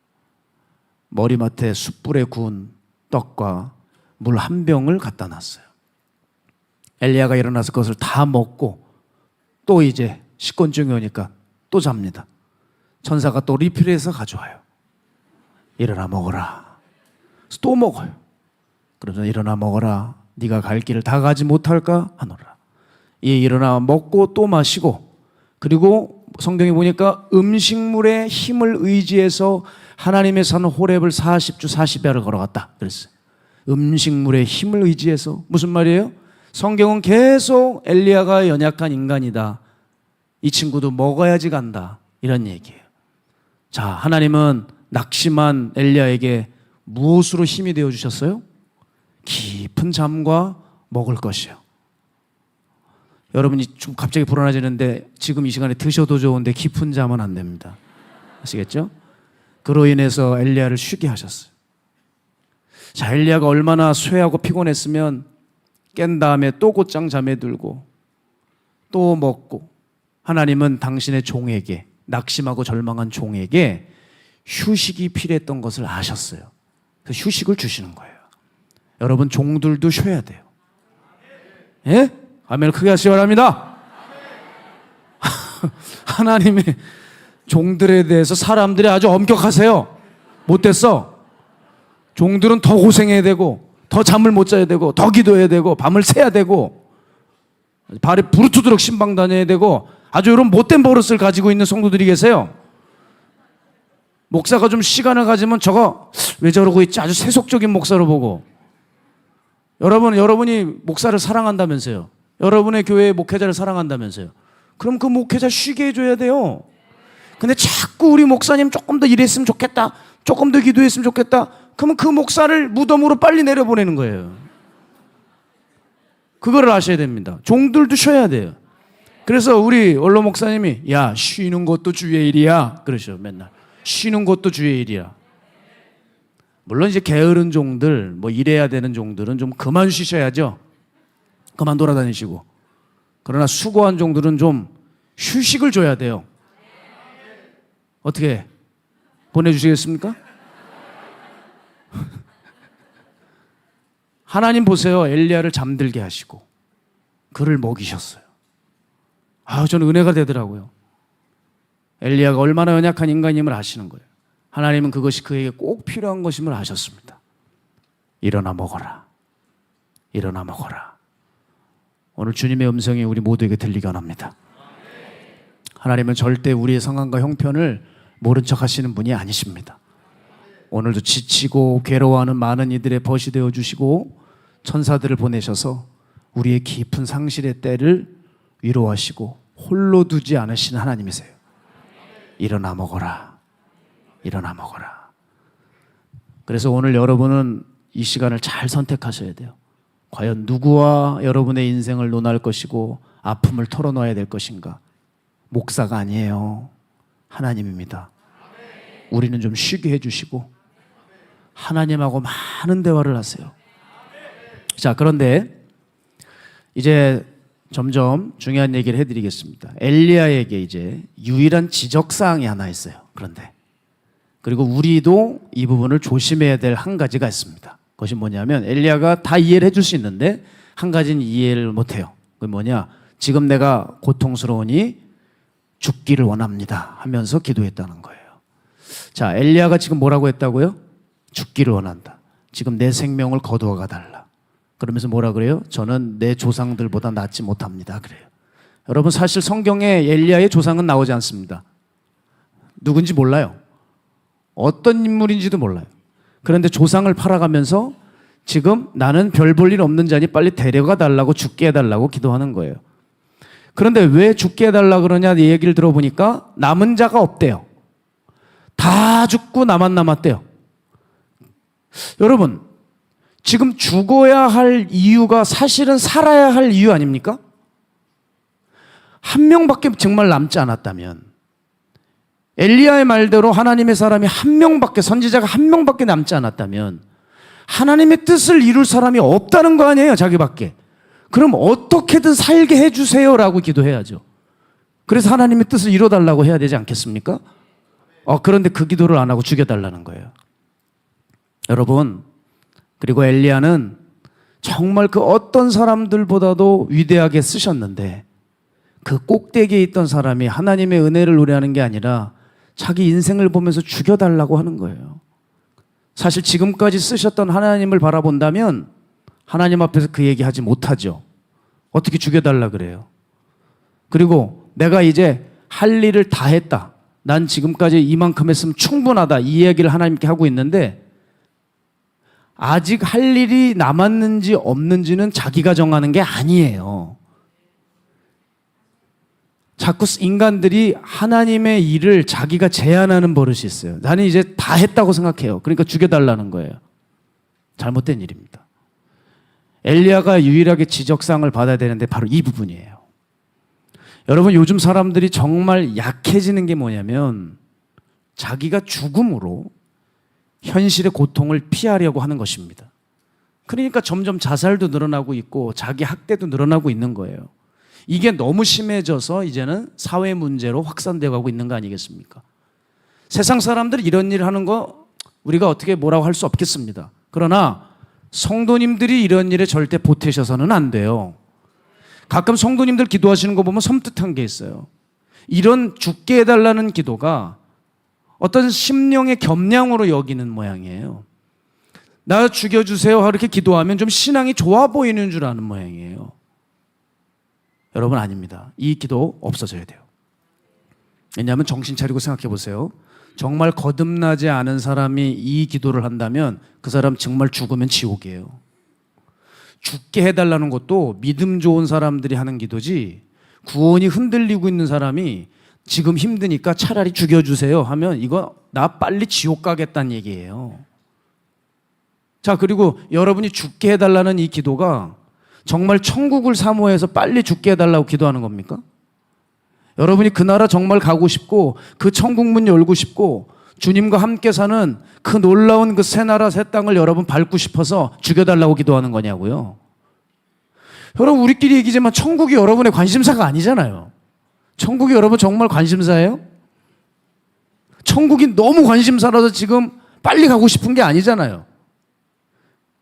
머리맡에 숯불에 구운 떡과 물 한 병을 갖다 놨어요. 엘리야가 일어나서 그것을 다 먹고 또 이제 식곤증이 오니까 또 잡니다. 천사가 또 리필해서 가져와요. 일어나 먹어라. 또 먹어요. 그러면서 일어나 먹어라. 네가 갈 길을 다 가지 못할까 하노라. 이 일어나 먹고 또 마시고, 그리고 성경에 보니까 음식물의 힘을 의지해서 하나님의 산 호렙을 40주 40야를 걸어갔다 그랬어요. 음식물의 힘을 의지해서. 무슨 말이에요? 성경은 계속 엘리야가 연약한 인간이다, 이 친구도 먹어야지 간다, 이런 얘기예요. 자, 하나님은 낙심한 엘리야에게 무엇으로 힘이 되어 주셨어요? 깊은 잠과 먹을 것이요. 여러분이 좀 갑자기 불안해지는데 지금 이 시간에 드셔도 좋은데 깊은 잠은 안 됩니다. 아시겠죠? 그로 인해서 엘리야를 쉬게 하셨어요. 자, 엘리야가 얼마나 쇠하고 피곤했으면 깬 다음에 또 곧장 잠에 들고 또 먹고, 하나님은 당신의 종에게, 낙심하고 절망한 종에게 휴식이 필요했던 것을 아셨어요. 그래서 휴식을 주시는 거예요. 여러분, 종들도 쉬어야 돼요. 예? 아멘을 크게 하시기 바랍니다. 하나님의 종들에 대해서 사람들이 아주 엄격하세요. 못됐어. 종들은 더 고생해야 되고, 더 잠을 못 자야 되고, 더 기도해야 되고, 밤을 새야 되고, 발에 부르트도록 신방 다녀야 되고, 아주 이런 못된 버릇을 가지고 있는 성도들이 계세요. 목사가 좀 시간을 가지면 저거 왜 저러고 있지? 아주 세속적인 목사로 보고. 여러분이 목사를 사랑한다면서요. 여러분의 교회의 목회자를 사랑한다면서요. 그럼 그 목회자 쉬게 해줘야 돼요. 근데 자꾸 우리 목사님 조금 더 일했으면 좋겠다, 조금 더 기도했으면 좋겠다, 그러면 그 목사를 무덤으로 빨리 내려보내는 거예요. 그거를 아셔야 됩니다. 종들도 쉬어야 돼요. 그래서 우리 원로 목사님이 야, 쉬는 것도 주의 일이야 그러셔. 맨날 쉬는 것도 주의 일이야. 물론 이제 게으른 종들, 뭐 일해야 되는 종들은 좀 그만 쉬셔야죠. 그만 돌아다니시고. 그러나 수고한 종들은 좀 휴식을 줘야 돼요. 어떻게 보내주시겠습니까? 하나님 보세요. 엘리야를 잠들게 하시고 그를 먹이셨어요. 저는 은혜가 되더라고요. 엘리야가 얼마나 연약한 인간임을 아시는 거예요. 하나님은 그것이 그에게 꼭 필요한 것임을 아셨습니다. 일어나 먹어라. 일어나 먹어라. 오늘 주님의 음성이 우리 모두에게 들리게 원합니다. 하나님은 절대 우리의 상황과 형편을 모른 척 하시는 분이 아니십니다. 오늘도 지치고 괴로워하는 많은 이들의 벗이 되어 주시고 천사들을 보내셔서 우리의 깊은 상실의 때를 위로하시고 홀로 두지 않으시는 하나님이세요. 일어나 먹어라. 일어나 먹어라. 그래서 오늘 여러분은 이 시간을 잘 선택하셔야 돼요. 과연 누구와 여러분의 인생을 논할 것이고 아픔을 털어놔야 될 것인가? 목사가 아니에요. 하나님입니다. 우리는 좀 쉬게 해주시고 하나님하고 많은 대화를 하세요. 자, 그런데 이제 점점 중요한 얘기를 해드리겠습니다. 엘리야에게 이제 유일한 지적사항이 하나 있어요. 그런데 그리고 우리도 이 부분을 조심해야 될 한 가지가 있습니다. 그것이 뭐냐면 엘리야가 다 이해를 해줄 수 있는데 한 가지는 이해를 못해요. 그게 뭐냐? 지금 내가 고통스러우니 죽기를 원합니다 하면서 기도했다는 거예요. 자, 엘리야가 지금 뭐라고 했다고요? 죽기를 원한다. 지금 내 생명을 거두어가 달라. 그러면서 뭐라 그래요? 저는 내 조상들보다 낫지 못합니다 그래요. 여러분, 사실 성경에 엘리야의 조상은 나오지 않습니다. 누군지 몰라요. 어떤 인물인지도 몰라요. 그런데 조상을 팔아가면서 지금 나는 별 볼 일 없는 자니 빨리 데려가 달라고, 죽게 해달라고 기도하는 거예요. 그런데 왜 죽게 해달라 그러냐 이 얘기를 들어보니까 남은 자가 없대요. 다 죽고 나만 남았대요. 여러분, 지금 죽어야 할 이유가 사실은 살아야 할 이유 아닙니까? 한 명밖에 정말 남지 않았다면 엘리야의 말대로 하나님의 사람이 한 명밖에, 선지자가 한 명밖에 남지 않았다면 하나님의 뜻을 이룰 사람이 없다는 거 아니에요, 자기밖에. 그럼 어떻게든 살게 해주세요라고 기도해야죠. 그래서 하나님의 뜻을 이뤄달라고 해야 되지 않겠습니까? 그런데 그 기도를 안 하고 죽여달라는 거예요. 여러분, 그리고 엘리야는 정말 그 어떤 사람들보다도 위대하게 쓰셨는데 그 꼭대기에 있던 사람이 하나님의 은혜를 노래하는 게 아니라 자기 인생을 보면서 죽여달라고 하는 거예요. 사실 지금까지 쓰셨던 하나님을 바라본다면 하나님 앞에서 그 얘기 하지 못하죠. 어떻게 죽여달라 그래요. 그리고 내가 이제 할 일을 다 했다, 난 지금까지 이만큼 했으면 충분하다, 이 얘기를 하나님께 하고 있는데 아직 할 일이 남았는지 없는지는 자기가 정하는 게 아니에요. 자꾸 인간들이 하나님의 일을 자기가 제한하는 버릇이 있어요. 나는 이제 다 했다고 생각해요. 그러니까 죽여달라는 거예요. 잘못된 일입니다. 엘리야가 유일하게 지적상을 받아야 되는데 바로 이 부분이에요. 여러분, 요즘 사람들이 정말 약해지는 게 뭐냐면 자기가 죽음으로 현실의 고통을 피하려고 하는 것입니다. 그러니까 점점 자살도 늘어나고 있고 자기 학대도 늘어나고 있는 거예요. 이게 너무 심해져서 이제는 사회 문제로 확산되어 가고 있는 거 아니겠습니까? 세상 사람들이 이런 일을 하는 거 우리가 어떻게 뭐라고 할 수 없겠습니다. 그러나 성도님들이 이런 일에 절대 보태셔서는 안 돼요. 가끔 성도님들 기도하시는 거 보면 섬뜩한 게 있어요. 이런 죽게 해달라는 기도가 어떤 심령의 겸양으로 여기는 모양이에요. 나 죽여주세요 이렇게 기도하면 좀 신앙이 좋아 보이는 줄 아는 모양이에요. 여러분, 아닙니다. 이 기도 없어져야 돼요. 왜냐하면 정신 차리고 생각해 보세요. 정말 거듭나지 않은 사람이 이 기도를 한다면 그 사람 정말 죽으면 지옥이에요. 죽게 해달라는 것도 믿음 좋은 사람들이 하는 기도지, 구원이 흔들리고 있는 사람이 지금 힘드니까 차라리 죽여주세요 하면 이거 나 빨리 지옥 가겠다는 얘기예요. 자, 그리고 여러분이 죽게 해달라는 이 기도가 정말 천국을 사모해서 빨리 죽게 해달라고 기도하는 겁니까? 여러분이 그 나라 정말 가고 싶고 그 천국 문 열고 싶고 주님과 함께 사는 그 놀라운 그 새 나라 새 땅을 여러분 밟고 싶어서 죽여달라고 기도하는 거냐고요. 여러분, 우리끼리 얘기지만 천국이 여러분의 관심사가 아니잖아요. 천국이 여러분 정말 관심사예요? 천국이 너무 관심사라서 지금 빨리 가고 싶은 게 아니잖아요.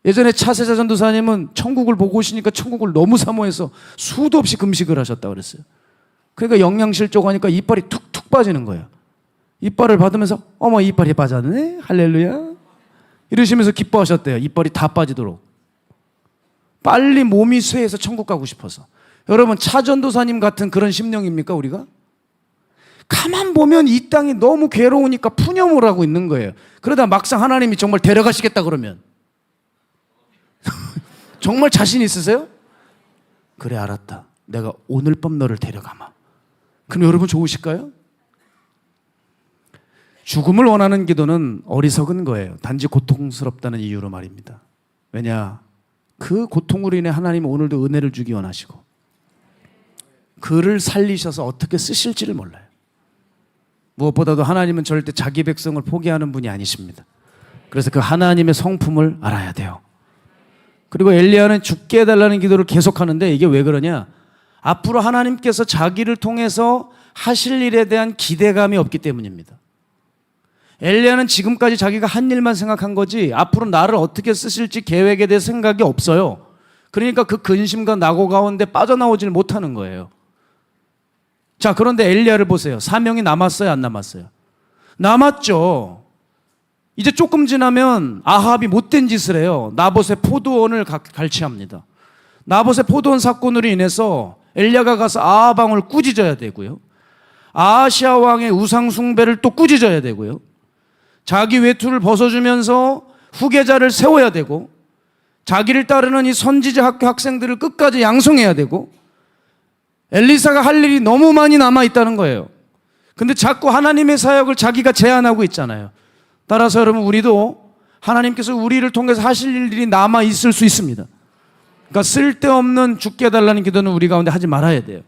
예전에 차세자 전도사님은 천국을 보고 오시니까 천국을 너무 사모해서 수도 없이 금식을 하셨다고 그랬어요. 그러니까 영양실조 하니까 이빨이 툭툭 빠지는 거예요. 이빨을 받으면서 어머, 이빨이 빠졌네, 할렐루야 이러시면서 기뻐하셨대요. 이빨이 다 빠지도록. 빨리 몸이 쇠해서 천국 가고 싶어서. 여러분, 차 전도사님 같은 그런 심령입니까 우리가? 가만 보면 이 땅이 너무 괴로우니까 푸념을 하고 있는 거예요. 그러다 막상 하나님이 정말 데려가시겠다 그러면 정말 자신 있으세요? 그래, 알았다, 내가 오늘 밤 너를 데려가마. 그럼 여러분 좋으실까요? 죽음을 원하는 기도는 어리석은 거예요. 단지 고통스럽다는 이유로 말입니다. 왜냐, 그 고통으로 인해 하나님은 오늘도 은혜를 주기 원하시고 그를 살리셔서 어떻게 쓰실지를 몰라요. 무엇보다도 하나님은 절대 자기 백성을 포기하는 분이 아니십니다. 그래서 그 하나님의 성품을 알아야 돼요. 그리고 엘리야는 죽게 해달라는 기도를 계속하는데 이게 왜 그러냐, 앞으로 하나님께서 자기를 통해서 하실 일에 대한 기대감이 없기 때문입니다. 엘리야는 지금까지 자기가 한 일만 생각한 거지 앞으로 나를 어떻게 쓰실지 계획에 대해 생각이 없어요. 그러니까 그 근심과 낙오 가운데 빠져나오질 못하는 거예요. 자, 그런데 엘리야를 보세요. 사명이 남았어요, 안 남았어요? 남았죠. 이제 조금 지나면 아합이 못된 짓을 해요. 나봇의 포도원을 갈취합니다. 나봇의 포도원 사건으로 인해서 엘리야가 가서 아합 왕을 꾸짖어야 되고요. 아하시아 왕의 우상 숭배를 또 꾸짖어야 되고요. 자기 외투를 벗어주면서 후계자를 세워야 되고 자기를 따르는 이 선지자 학교 학생들을 끝까지 양성해야 되고 엘리사가 할 일이 너무 많이 남아있다는 거예요. 근데 자꾸 하나님의 사역을 자기가 제한하고 있잖아요. 따라서 여러분, 우리도 하나님께서 우리를 통해서 하실 일이 남아있을 수 있습니다. 그러니까 쓸데없는 죽게 해달라는 기도는 우리 가운데 하지 말아야 돼요.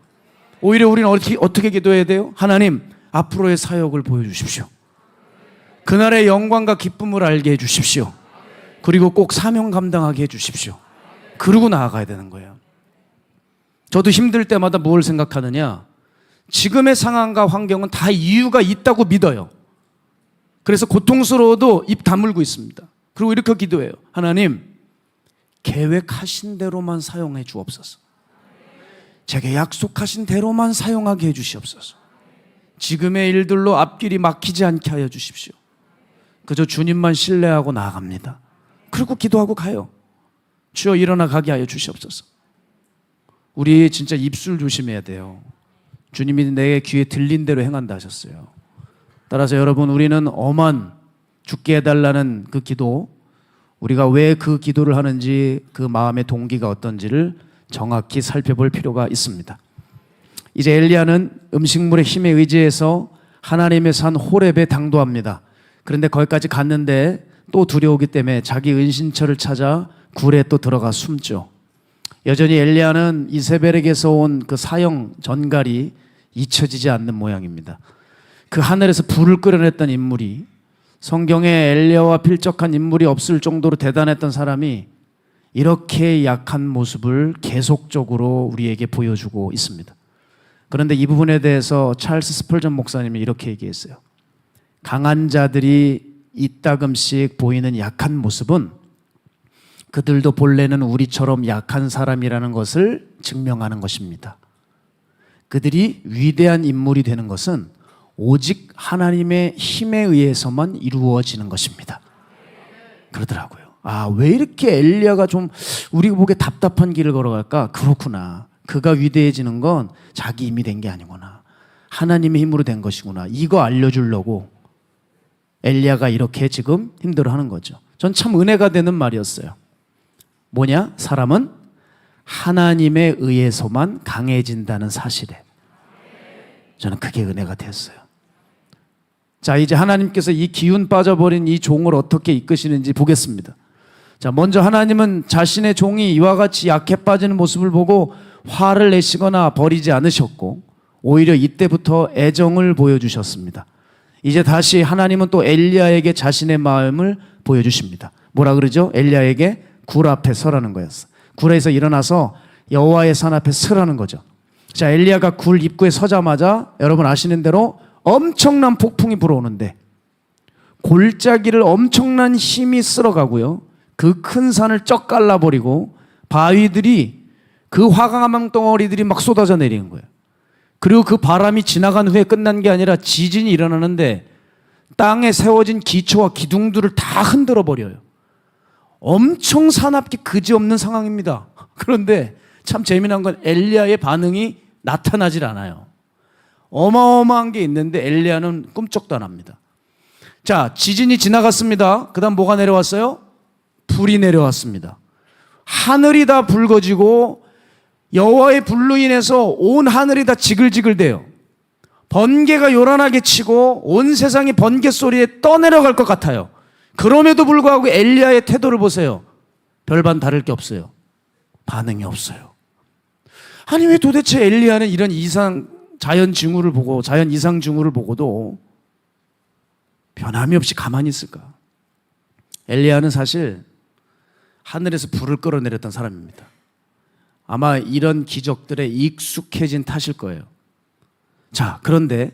오히려 우리는 어떻게 기도해야 돼요? 하나님, 앞으로의 사역을 보여주십시오. 그날의 영광과 기쁨을 알게 해주십시오. 그리고 꼭 사명 감당하게 해주십시오. 그러고 나아가야 되는 거예요. 저도 힘들 때마다 뭘 생각하느냐, 지금의 상황과 환경은 다 이유가 있다고 믿어요. 그래서 고통스러워도 입 다물고 있습니다. 그리고 이렇게 기도해요. 하나님, 계획하신 대로만 사용해 주옵소서. 제게 약속하신 대로만 사용하게 해 주시옵소서. 지금의 일들로 앞길이 막히지 않게 하여 주십시오. 그저 주님만 신뢰하고 나아갑니다. 그리고 기도하고 가요. 주여 일어나 가게 하여 주시옵소서. 우리 진짜 입술 조심해야 돼요. 주님이 내 귀에 들린 대로 행한다 하셨어요. 따라서 여러분, 우리는 엄한 죽게 해달라는 그 기도, 우리가 왜 그 기도를 하는지, 그 마음의 동기가 어떤지를 정확히 살펴볼 필요가 있습니다. 이제 엘리야는 음식물의 힘에 의지해서 하나님의 산 호렙에 당도합니다. 그런데 거기까지 갔는데 또 두려우기 때문에 자기 은신처를 찾아 굴에 또 들어가 숨죠. 여전히 엘리야는 이세벨에게서 온 그 사형 전갈이 잊혀지지 않는 모양입니다. 그 하늘에서 불을 끌어냈던 인물이, 성경에 엘리야와 필적한 인물이 없을 정도로 대단했던 사람이 이렇게 약한 모습을 계속적으로 우리에게 보여주고 있습니다. 그런데 이 부분에 대해서 찰스 스펄전 목사님이 이렇게 얘기했어요. 강한 자들이 이따금씩 보이는 약한 모습은 그들도 본래는 우리처럼 약한 사람이라는 것을 증명하는 것입니다. 그들이 위대한 인물이 되는 것은 오직 하나님의 힘에 의해서만 이루어지는 것입니다. 그러더라고요. 아, 왜 이렇게 엘리야가 좀 우리가 보기에 답답한 길을 걸어갈까? 그렇구나. 그가 위대해지는 건 자기 힘이 된 게 아니구나. 하나님의 힘으로 된 것이구나. 이거 알려주려고 엘리야가 이렇게 지금 힘들어하는 거죠. 전 참 은혜가 되는 말이었어요. 뭐냐? 사람은 하나님에 의해서만 강해진다는 사실에 저는 그게 은혜가 되었어요. 자, 이제 하나님께서 이 기운 빠져버린 이 종을 어떻게 이끄시는지 보겠습니다. 자, 먼저 하나님은 자신의 종이 이와 같이 약해 빠지는 모습을 보고 화를 내시거나 버리지 않으셨고 오히려 이때부터 애정을 보여주셨습니다. 이제 다시 하나님은 또 엘리야에게 자신의 마음을 보여주십니다. 뭐라 그러죠? 엘리야에게 굴 앞에 서라는 거였어. 굴에서 일어나서 여호와의 산 앞에 서라는 거죠. 자, 엘리야가 굴 입구에 서자마자 여러분 아시는 대로 엄청난 폭풍이 불어오는데 골짜기를 엄청난 힘이 쓸어가고요. 그 큰 산을 쩍 갈라버리고 바위들이, 그 화강암 덩어리들이 막 쏟아져 내리는 거예요. 그리고 그 바람이 지나간 후에 끝난 게 아니라 지진이 일어나는데 땅에 세워진 기초와 기둥들을 다 흔들어 버려요. 엄청 사납게 그지없는 상황입니다. 그런데 참 재미난 건 엘리야의 반응이 나타나질 않아요. 어마어마한 게 있는데 엘리야는 꿈쩍도 안 합니다. 자, 지진이 지나갔습니다. 그 다음 뭐가 내려왔어요? 불이 내려왔습니다. 하늘이 다 붉어지고 여호와의 불로 인해서 온 하늘이 다 지글지글대요. 번개가 요란하게 치고 온 세상이 번개 소리에 떠내려갈 것 같아요. 그럼에도 불구하고 엘리야의 태도를 보세요. 별반 다를 게 없어요. 반응이 없어요. 아니, 왜 도대체 엘리야는 이런 자연 이상 징후를 보고도 변함이 없이 가만히 있을까? 엘리야는 사실 하늘에서 불을 끌어내렸던 사람입니다. 아마 이런 기적들에 익숙해진 탓일 거예요. 자, 그런데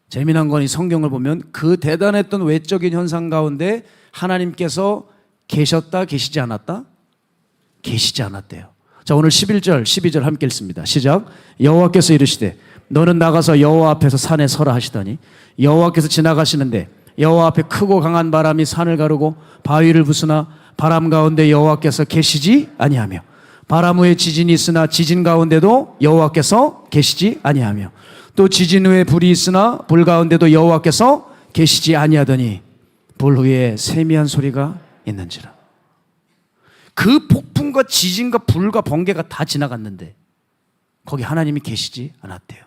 재미난 건 이 성경을 보면 그 대단했던 외적인 현상 가운데 하나님께서 계셨다, 계시지 않았다? 계시지 않았대요. 자, 오늘 11절, 12절 함께 읽습니다. 시작. 여호와께서 이르시되 너는 나가서 여호와 앞에서 산에 서라 하시더니 여호와께서 지나가시는데 여호와 앞에 크고 강한 바람이 산을 가르고 바위를 부수나 바람 가운데 여호와께서 계시지 아니하며 바람 후에 지진이 있으나 지진 가운데도 여호와께서 계시지 아니하며 또 지진 후에 불이 있으나 불 가운데도 여호와께서 계시지 아니하더니 불 후에 세미한 소리가 있는지라. 그 폭풍과 지진과 불과 번개가 다 지나갔는데 거기 하나님이 계시지 않았대요.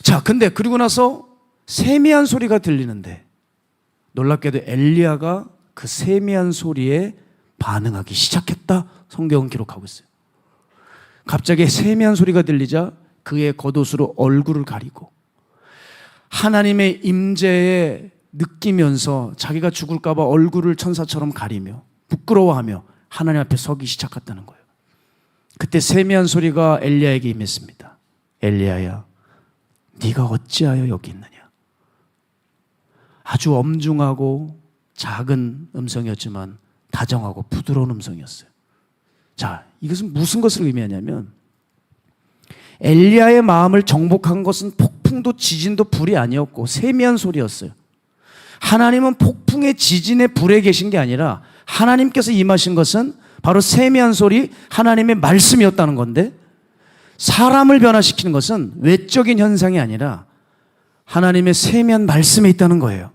자, 근데 그리고 나서 세미한 소리가 들리는데 놀랍게도 엘리야가 그 세미한 소리에 반응하기 시작했다. 성경은 기록하고 있어요. 갑자기 세미한 소리가 들리자 그의 겉옷으로 얼굴을 가리고 하나님의 임재에 느끼면서 자기가 죽을까 봐 얼굴을 천사처럼 가리며 부끄러워하며 하나님 앞에 서기 시작했다는 거예요. 그때 세미한 소리가 엘리야에게 임했습니다. 엘리야야, 네가 어찌하여 여기 있느냐? 아주 엄중하고 작은 음성이었지만 다정하고 부드러운 음성이었어요. 자, 이것은 무슨 것을 의미하냐면 엘리야의 마음을 정복한 것은 폭풍도 지진도 불이 아니었고 세미한 소리였어요. 하나님은 폭풍의 지진의 불에 계신 게 아니라 하나님께서 임하신 것은 바로 세미한 소리 하나님의 말씀이었다는 건데, 사람을 변화시키는 것은 외적인 현상이 아니라 하나님의 세미한 말씀에 있다는 거예요.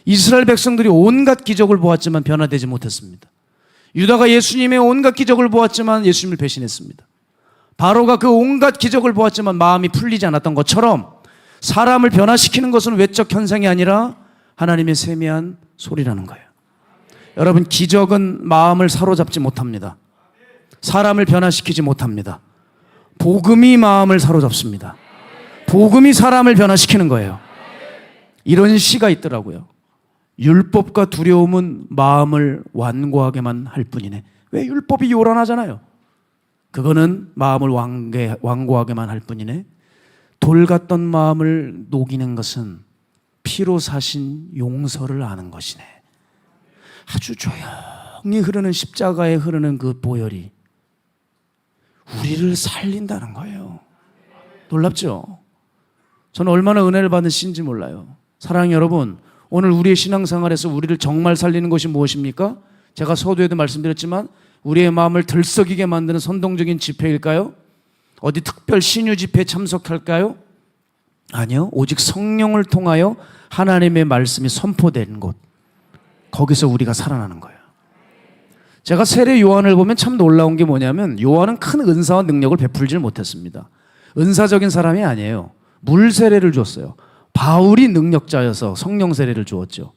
이스라엘 백성들이 온갖 기적을 보았지만 변화되지 못했습니다. 유다가 예수님의 온갖 기적을 보았지만 예수님을 배신했습니다. 바로가 그 온갖 기적을 보았지만 마음이 풀리지 않았던 것처럼 사람을 변화시키는 것은 외적 현상이 아니라 하나님의 세미한 소리라는 거예요. 여러분, 기적은 마음을 사로잡지 못합니다. 사람을 변화시키지 못합니다. 복음이 마음을 사로잡습니다. 복음이 사람을 변화시키는 거예요. 이런 시가 있더라고요. 율법과 두려움은 마음을 완고하게만 할 뿐이네. 왜? 율법이 요란하잖아요. 그거는 마음을 완고하게만 할 뿐이네. 돌 같던 마음을 녹이는 것은 피로 사신 용서를 아는 것이네. 아주 조용히 흐르는 십자가에 흐르는 그 보혈이 우리를 살린다는 거예요. 놀랍죠? 저는 얼마나 은혜를 받는 신인지 몰라요. 사랑하는 여러분, 오늘 우리의 신앙생활에서 우리를 정말 살리는 것이 무엇입니까? 제가 서두에도 말씀드렸지만 우리의 마음을 들썩이게 만드는 선동적인 집회일까요? 어디 특별 신유 집회에 참석할까요? 아니요. 오직 성령을 통하여 하나님의 말씀이 선포되는 곳, 거기서 우리가 살아나는 거예요. 제가 세례 요한을 보면 참 놀라운 게 뭐냐면 요한은 큰 은사와 능력을 베풀지를 못했습니다. 은사적인 사람이 아니에요. 물 세례를 줬어요. 바울이 능력자여서 성령 세례를 주었죠.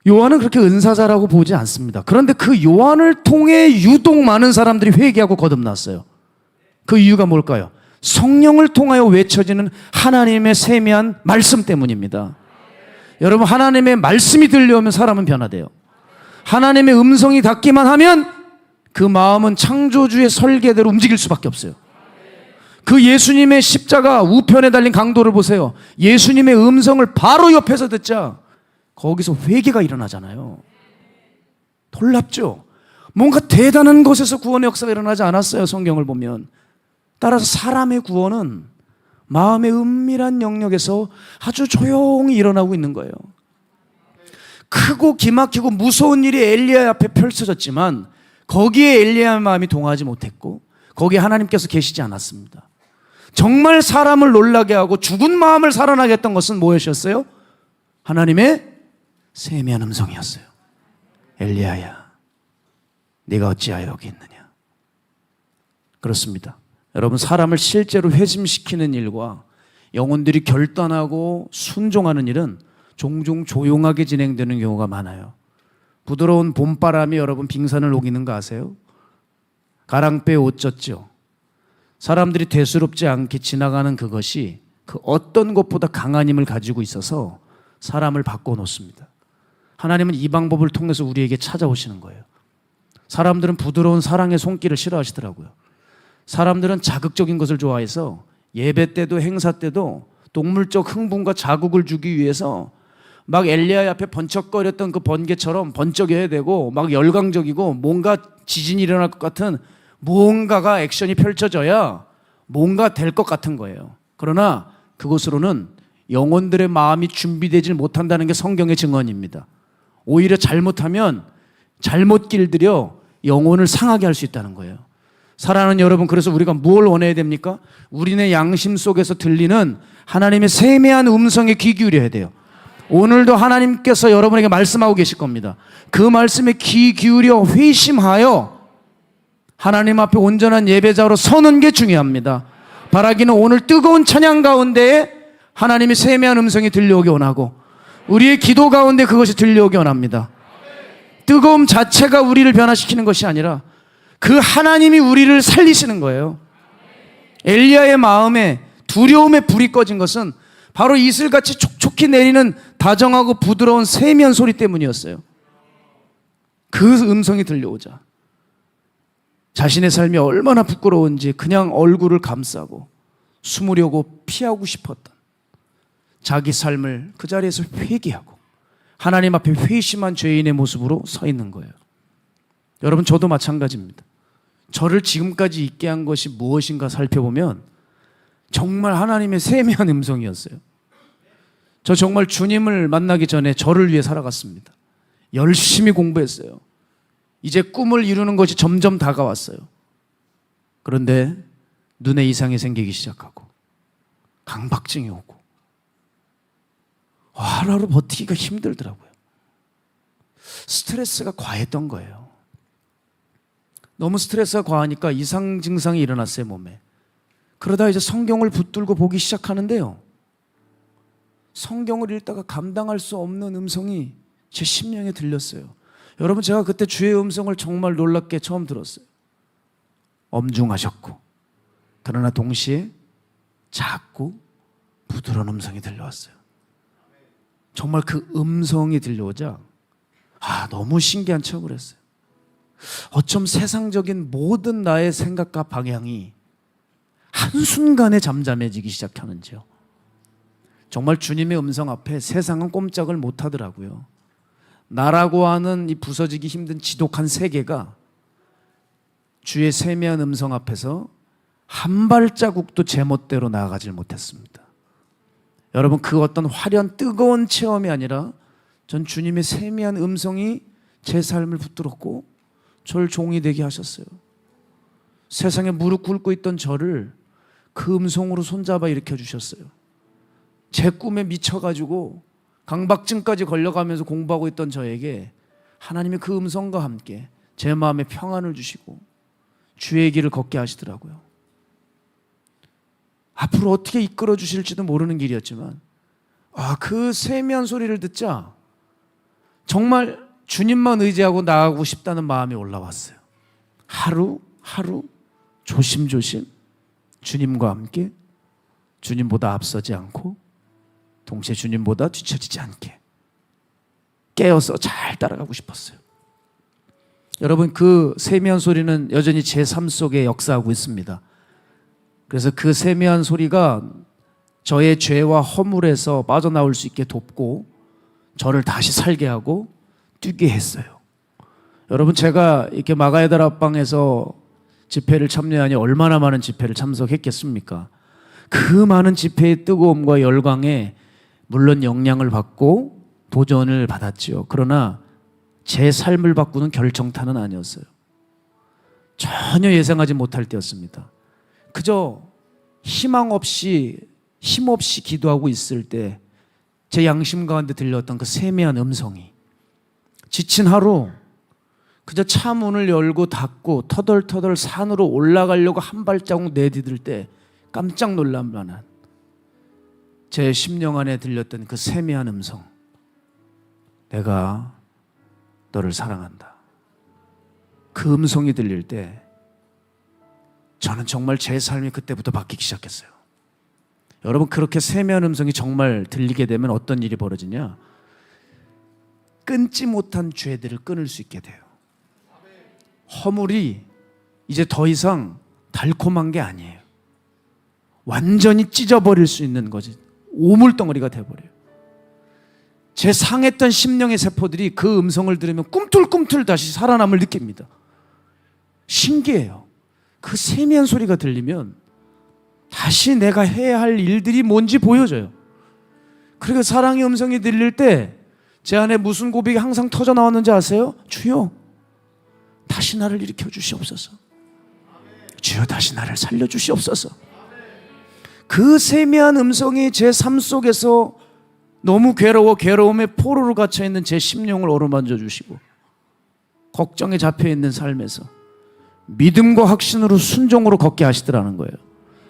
요한은 그렇게 은사자라고 보지 않습니다. 그런데 그 요한을 통해 유독 많은 사람들이 회개하고 거듭났어요. 그 이유가 뭘까요? 성령을 통하여 외쳐지는 하나님의 세미한 말씀 때문입니다. 여러분, 하나님의 말씀이 들려오면 사람은 변화돼요. 하나님의 음성이 닿기만 하면 그 마음은 창조주의 설계대로 움직일 수밖에 없어요. 그 예수님의 십자가 우편에 달린 강도를 보세요. 예수님의 음성을 바로 옆에서 듣자 거기서 회개가 일어나잖아요. 놀랍죠? 뭔가 대단한 곳에서 구원의 역사가 일어나지 않았어요. 성경을 보면. 따라서 사람의 구원은 마음의 은밀한 영역에서 아주 조용히 일어나고 있는 거예요. 크고 기막히고 무서운 일이 엘리야 앞에 펼쳐졌지만 거기에 엘리야의 마음이 동하지 못했고 거기에 하나님께서 계시지 않았습니다. 정말 사람을 놀라게 하고 죽은 마음을 살아나게 했던 것은 무엇이었어요? 하나님의 세미한 음성이었어요. 엘리야야, 네가 어찌하여 여기 있느냐? 그렇습니다. 여러분, 사람을 실제로 회심시키는 일과 영혼들이 결단하고 순종하는 일은 종종 조용하게 진행되는 경우가 많아요. 부드러운 봄바람이 여러분 빙산을 녹이는 거 아세요? 가랑배에 옷 젖죠. 사람들이 대수롭지 않게 지나가는 그것이 그 어떤 것보다 강한 힘을 가지고 있어서 사람을 바꿔놓습니다. 하나님은 이 방법을 통해서 우리에게 찾아오시는 거예요. 사람들은 부드러운 사랑의 손길을 싫어하시더라고요. 사람들은 자극적인 것을 좋아해서 예배 때도 행사 때도 동물적 흥분과 자극을 주기 위해서 막 엘리야 앞에 번쩍거렸던 그 번개처럼 번쩍여야 되고 막 열광적이고 뭔가 지진이 일어날 것 같은 뭔가가 액션이 펼쳐져야 뭔가 될 것 같은 거예요. 그러나 그것으로는 영혼들의 마음이 준비되지 못한다는 게 성경의 증언입니다. 오히려 잘못하면 잘못 길들여 영혼을 상하게 할 수 있다는 거예요. 사랑하는 여러분, 그래서 우리가 뭘 원해야 됩니까? 우리네 양심 속에서 들리는 하나님의 세미한 음성에 귀 기울여야 돼요. 오늘도 하나님께서 여러분에게 말씀하고 계실 겁니다. 그 말씀에 귀 기울여 회심하여 하나님 앞에 온전한 예배자로 서는 게 중요합니다. 바라기는 오늘 뜨거운 찬양 가운데에 하나님의 세미한 음성이 들려오기 원하고 우리의 기도 가운데 그것이 들려오기 원합니다. 뜨거움 자체가 우리를 변화시키는 것이 아니라 그 하나님이 우리를 살리시는 거예요. 엘리야의 마음에 두려움의 불이 꺼진 것은 바로 이슬같이 촉촉히 내리는 다정하고 부드러운 세미한 소리 때문이었어요. 그 음성이 들려오자 자신의 삶이 얼마나 부끄러운지 그냥 얼굴을 감싸고 숨으려고 피하고 싶었던 자기 삶을 그 자리에서 회개하고 하나님 앞에 회심한 죄인의 모습으로 서 있는 거예요. 여러분, 저도 마찬가지입니다. 저를 지금까지 있게 한 것이 무엇인가 살펴보면 정말 하나님의 세미한 음성이었어요. 저 정말 주님을 만나기 전에 저를 위해 살아갔습니다. 열심히 공부했어요. 이제 꿈을 이루는 것이 점점 다가왔어요. 그런데 눈에 이상이 생기기 시작하고 강박증이 오고 하루하루 버티기가 힘들더라고요. 스트레스가 과했던 거예요. 너무 스트레스가 과하니까 이상 증상이 일어났어요, 몸에. 그러다 이제 성경을 붙들고 보기 시작하는데요, 성경을 읽다가 감당할 수 없는 음성이 제 심령에 들렸어요. 여러분, 제가 그때 주의 음성을 정말 놀랍게 처음 들었어요. 엄중하셨고 그러나 동시에 작고 부드러운 음성이 들려왔어요. 정말 그 음성이 들려오자 너무 신기한 체험을 했어요. 어쩜 세상적인 모든 나의 생각과 방향이 한순간에 잠잠해지기 시작하는지요. 정말 주님의 음성 앞에 세상은 꼼짝을 못하더라고요. 나라고 하는 이 부서지기 힘든 지독한 세계가 주의 세미한 음성 앞에서 한 발자국도 제멋대로 나아가질 못했습니다. 여러분, 그 어떤 화려한 뜨거운 체험이 아니라 전 주님의 세미한 음성이 제 삶을 붙들었고 저를 종이 되게 하셨어요. 세상에 무릎 꿇고 있던 저를 그 음성으로 손잡아 일으켜 주셨어요. 제 꿈에 미쳐가지고 강박증까지 걸려가면서 공부하고 있던 저에게 하나님의 그 음성과 함께 제 마음에 평안을 주시고 주의 길을 걷게 하시더라고요. 앞으로 어떻게 이끌어 주실지도 모르는 길이었지만 그 세미한 소리를 듣자 정말 주님만 의지하고 나아가고 싶다는 마음이 올라왔어요. 하루하루 조심조심 주님과 함께, 주님보다 앞서지 않고 동시에 주님보다 뒤처지지 않게 깨어서 잘 따라가고 싶었어요. 여러분, 그 세미한 소리는 여전히 제 삶 속에 역사하고 있습니다. 그래서 그 세미한 소리가 저의 죄와 허물에서 빠져나올 수 있게 돕고 저를 다시 살게 하고 뛰게 했어요. 여러분, 제가 이렇게 마가의 다락방에서 집회를 참여하니 얼마나 많은 집회를 참석했겠습니까? 그 많은 집회의 뜨거움과 열광에 물론 영향을 받고 도전을 받았지요. 그러나 제 삶을 바꾸는 결정타는 아니었어요. 전혀 예상하지 못할 때였습니다. 그저 희망 없이 힘없이 기도하고 있을 때 제 양심 가운데 들렸던 그 세미한 음성이 지친 하루 그저 차 문을 열고 닫고 터덜터덜 산으로 올라가려고 한 발자국 내디딜 때 깜짝 놀랄 만한 제 심령 안에 들렸던 그 세미한 음성, 내가 너를 사랑한다. 그 음성이 들릴 때 저는 정말 제 삶이 그때부터 바뀌기 시작했어요. 여러분, 그렇게 세미한 음성이 정말 들리게 되면 어떤 일이 벌어지냐? 끊지 못한 죄들을 끊을 수 있게 돼요. 허물이 이제 더 이상 달콤한 게 아니에요. 완전히 찢어버릴 수 있는 거지. 오물덩어리가 돼버려요. 제 상했던 심령의 세포들이 그 음성을 들으면 꿈틀꿈틀 다시 살아남을 느낍니다. 신기해요. 그 세미한 소리가 들리면 다시 내가 해야 할 일들이 뭔지 보여져요. 그리고 사랑의 음성이 들릴 때 제 안에 무슨 고백이 항상 터져 나왔는지 아세요? 주여, 다시 나를 일으켜 주시옵소서. 주여, 다시 나를 살려 주시옵소서. 그 세미한 음성이 제 삶 속에서 너무 괴로움에 포로로 갇혀있는 제 심령을 어루만져 주시고 걱정에 잡혀있는 삶에서 믿음과 확신으로 순종으로 걷게 하시더라는 거예요.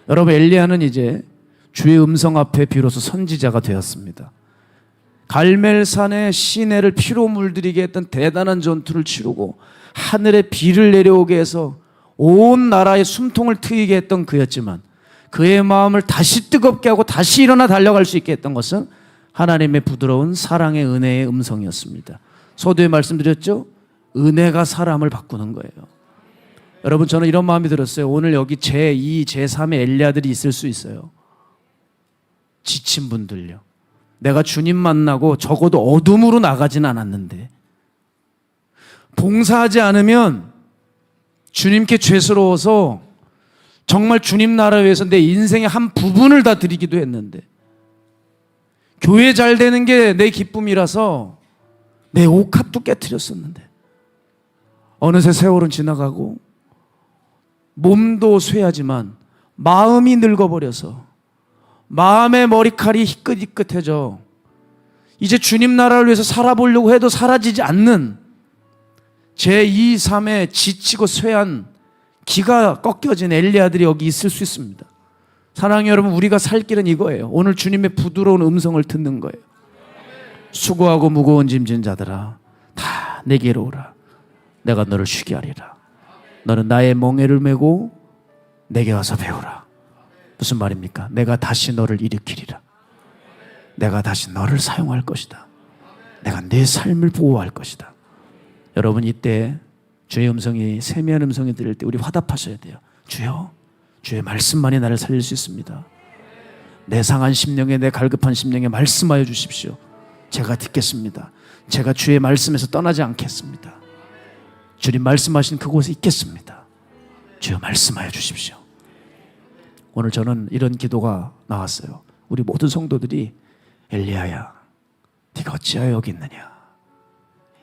여러분, 엘리야는 이제 주의 음성 앞에 비로소 선지자가 되었습니다. 갈멜산의 시내를 피로 물들이게 했던 대단한 전투를 치르고 하늘에 비를 내려오게 해서 온 나라의 숨통을 트이게 했던 그였지만 그의 마음을 다시 뜨겁게 하고 다시 일어나 달려갈 수 있게 했던 것은 하나님의 부드러운 사랑의 은혜의 음성이었습니다. 서두에 말씀드렸죠? 은혜가 사람을 바꾸는 거예요. 여러분, 저는 이런 마음이 들었어요. 오늘 여기 제2, 제3의 엘리야들이 있을 수 있어요. 지친 분들요. 내가 주님 만나고 적어도 어둠으로 나가진 않았는데, 봉사하지 않으면 주님께 죄스러워서 정말 주님 나라 위해서 내 인생의 한 부분을 다 드리기도 했는데, 교회 잘 되는 게 내 기쁨이라서 내 옥합도 깨트렸었는데, 어느새 세월은 지나가고 몸도 쇠하지만 마음이 늙어버려서 마음의 머리칼이 희끗희끗해져 이제 주님 나라를 위해서 살아보려고 해도 사라지지 않는 제2, 3의 지치고 쇠한 기가 꺾여진 엘리야들이 여기 있을 수 있습니다. 사랑하는 여러분, 우리가 살 길은 이거예요. 오늘 주님의 부드러운 음성을 듣는 거예요. 수고하고 무거운 짐진 자들아, 다 내게로 오라. 내가 너를 쉬게 하리라. 너는 나의 멍에를 메고 내게 와서 배우라. 무슨 말입니까? 내가 다시 너를 일으키리라. 내가 다시 너를 사용할 것이다. 내가 내 삶을 보호할 것이다. 여러분, 이때 주의 음성이 세미한 음성이 들릴 때 우리 화답하셔야 돼요. 주여, 주의 말씀만이 나를 살릴 수 있습니다. 내 상한 심령에, 내 갈급한 심령에 말씀하여 주십시오. 제가 듣겠습니다. 제가 주의 말씀에서 떠나지 않겠습니다. 주님 말씀하신 그곳에 있겠습니다. 주여, 말씀하여 주십시오. 오늘 저는 이런 기도가 나왔어요. 우리 모든 성도들이 엘리야야, 네가 어찌하여 여기 있느냐?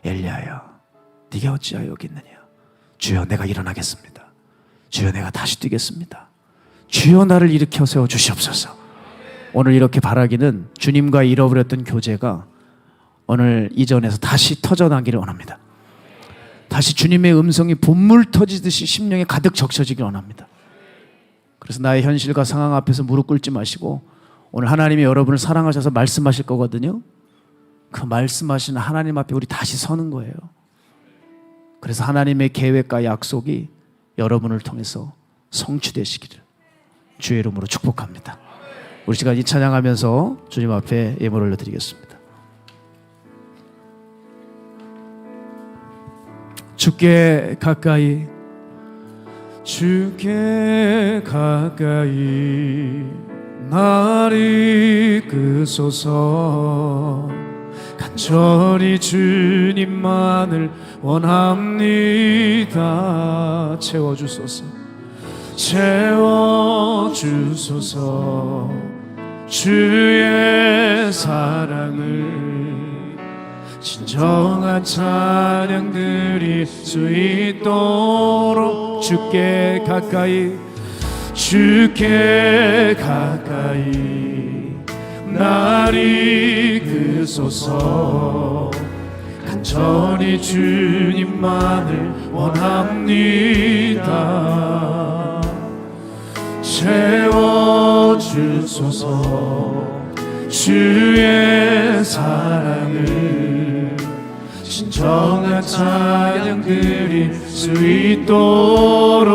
엘리야야, 네가 어찌하여 여기 있느냐? 주여, 내가 일어나겠습니다. 주여, 내가 다시 뛰겠습니다. 주여, 나를 일으켜 세워 주시옵소서. 오늘 이렇게 바라기는 주님과 잃어버렸던 교제가 오늘 이전에서 다시 터져나기를 원합니다. 다시 주님의 음성이 봇물 터지듯이 심령에 가득 적셔지길 원합니다. 그래서 나의 현실과 상황 앞에서 무릎 꿇지 마시고, 오늘 하나님이 여러분을 사랑하셔서 말씀하실 거거든요. 그 말씀하시는 하나님 앞에 우리 다시 서는 거예요. 그래서 하나님의 계획과 약속이 여러분을 통해서 성취되시기를 주의 이름으로 축복합니다. 우리 시간 이 찬양하면서 주님 앞에 예물 올려드리겠습니다. 주께 가까이, 주께 가까이 나를 이끄소서. 간절히 주님만을 원합니다. 채워주소서, 채워주소서. 주의 사랑을 진정한 찬양 드릴 수 있도록 주께 가까이, 주께 가까이 나를 이끄소서. 간절히 주님만을 원합니다. 채워주소서. 주의 사랑을 진정한 찬양 드릴 수 있도록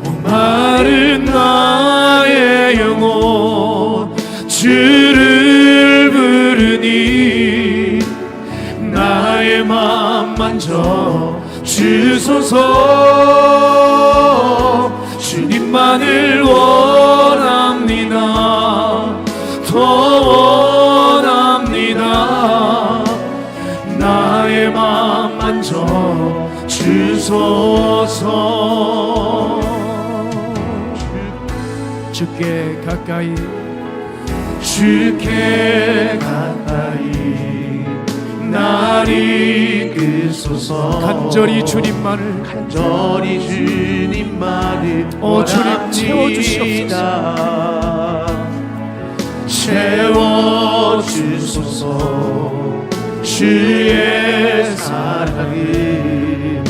목마른 나의 영혼 주를 부르니 나의 맘 만져 주소서. 주님만을 원합니다. 더 원합니다. 나의 맘 만져 주소서. 주께 가까이, 주께 가까이 나를 이끄소서. 간절히 주님만을, 간절히 주님만을 주님 채워주시옵소서. 채워주소서. 주의 사랑을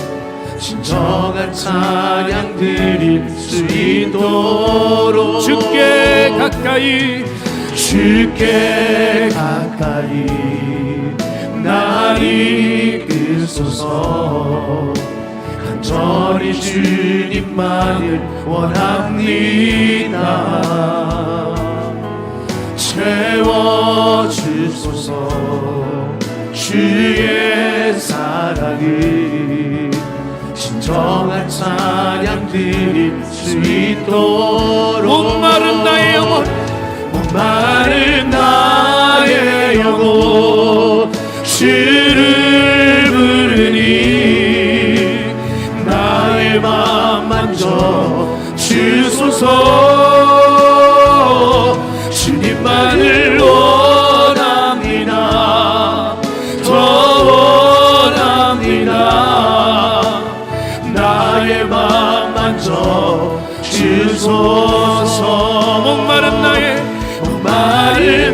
진정한 찬양 드릴 수 있도록 주께 가까이, 주께 가까이 나를 이끄소서. 간절히 우리 주님만을 원합니다. 채워주소서 주의 사랑을 진정한 찬양 드릴 수 있도록 목마른 나의 영혼 목마른 나의 영혼 주를 부르니 나의 맘 만져 주소서 주님만을 원합니다. 더 원합니다. 나의 맘 만져 주소서 목마른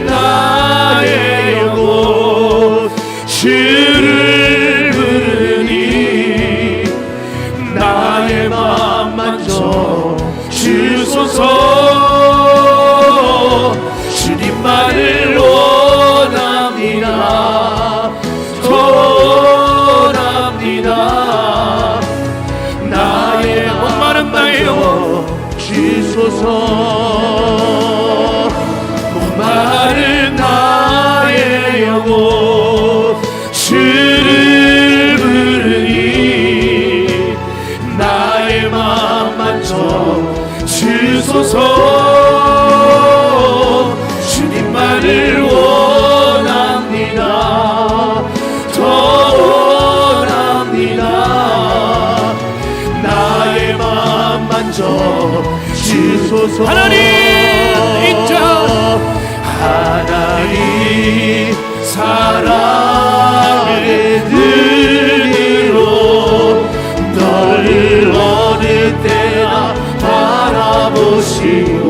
나의 영혼 주를 부르니 나의 맘 만져 주소서 주님만을 원합니다. 원합니다. 나의 목마른 나의 영혼 주소서 목마른 나의 영혼 주를 부르니 나의 맘 만져 주소서 주님만을 원합니다. 더 원합니다. 나의 맘 만져 주소서 하나님 인자 하나님 사랑의 눈으로 너를 어느 때나 바라보시고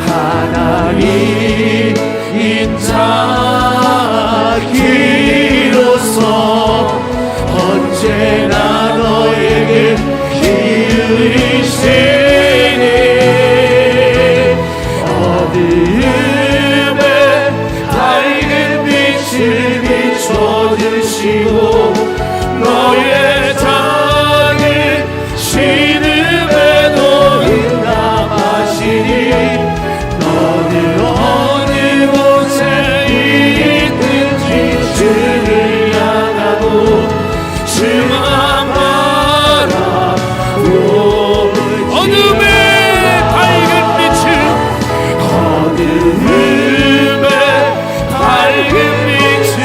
하나님 인자기로서 언제나 너에게 기울이시니 어둠에 밝은 빛을 비춰주시고 너의 작은 신음에도 응답하시니 너는 어느 곳에 있든지 주를 향하고 주만 바라보고 어둠에 밝은 빛을 어둠에 밝은 빛을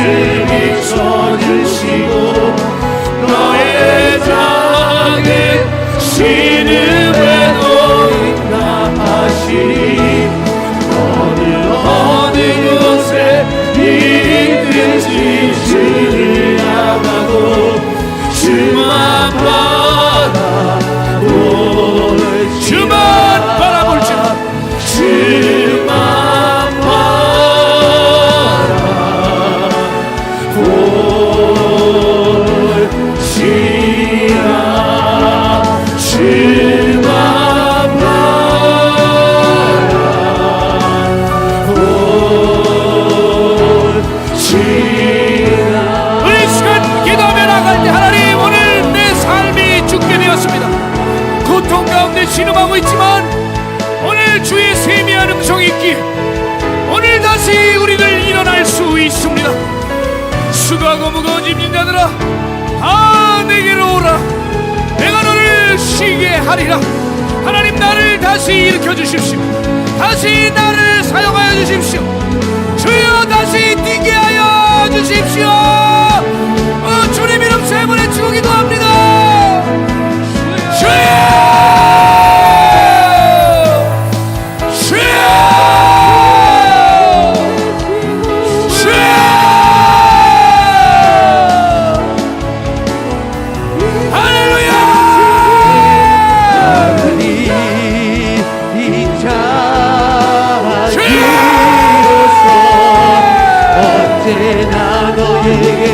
비춰주시고 너의 작은 신음에도 응답하시니 너는 어느 곳에 있든지 주를 향하고 주만 바라볼지만 주만 바라볼지라 주만 바라볼지라 우리 시간 기도하며 나갈 때 하나님 오늘 내 삶이 죽게 되었습니다. 고통 가운데 신음하고 있지만 오늘 주의 세미한 음성이 있기에 오늘 다시 우리들 일어날 수 있습니다. 수고하고 무거운 짐진 자들아 다 내게로 오라. 내가 너를 쉬게 하리라. 하나님 나를 다시 일으켜 주십시오. 다시 나를 사용하여 주십시오. 주여 다시 뛰게 하여 주십시오. 주님 이름 세 번 외치고 기도합니다. 언제나 너에게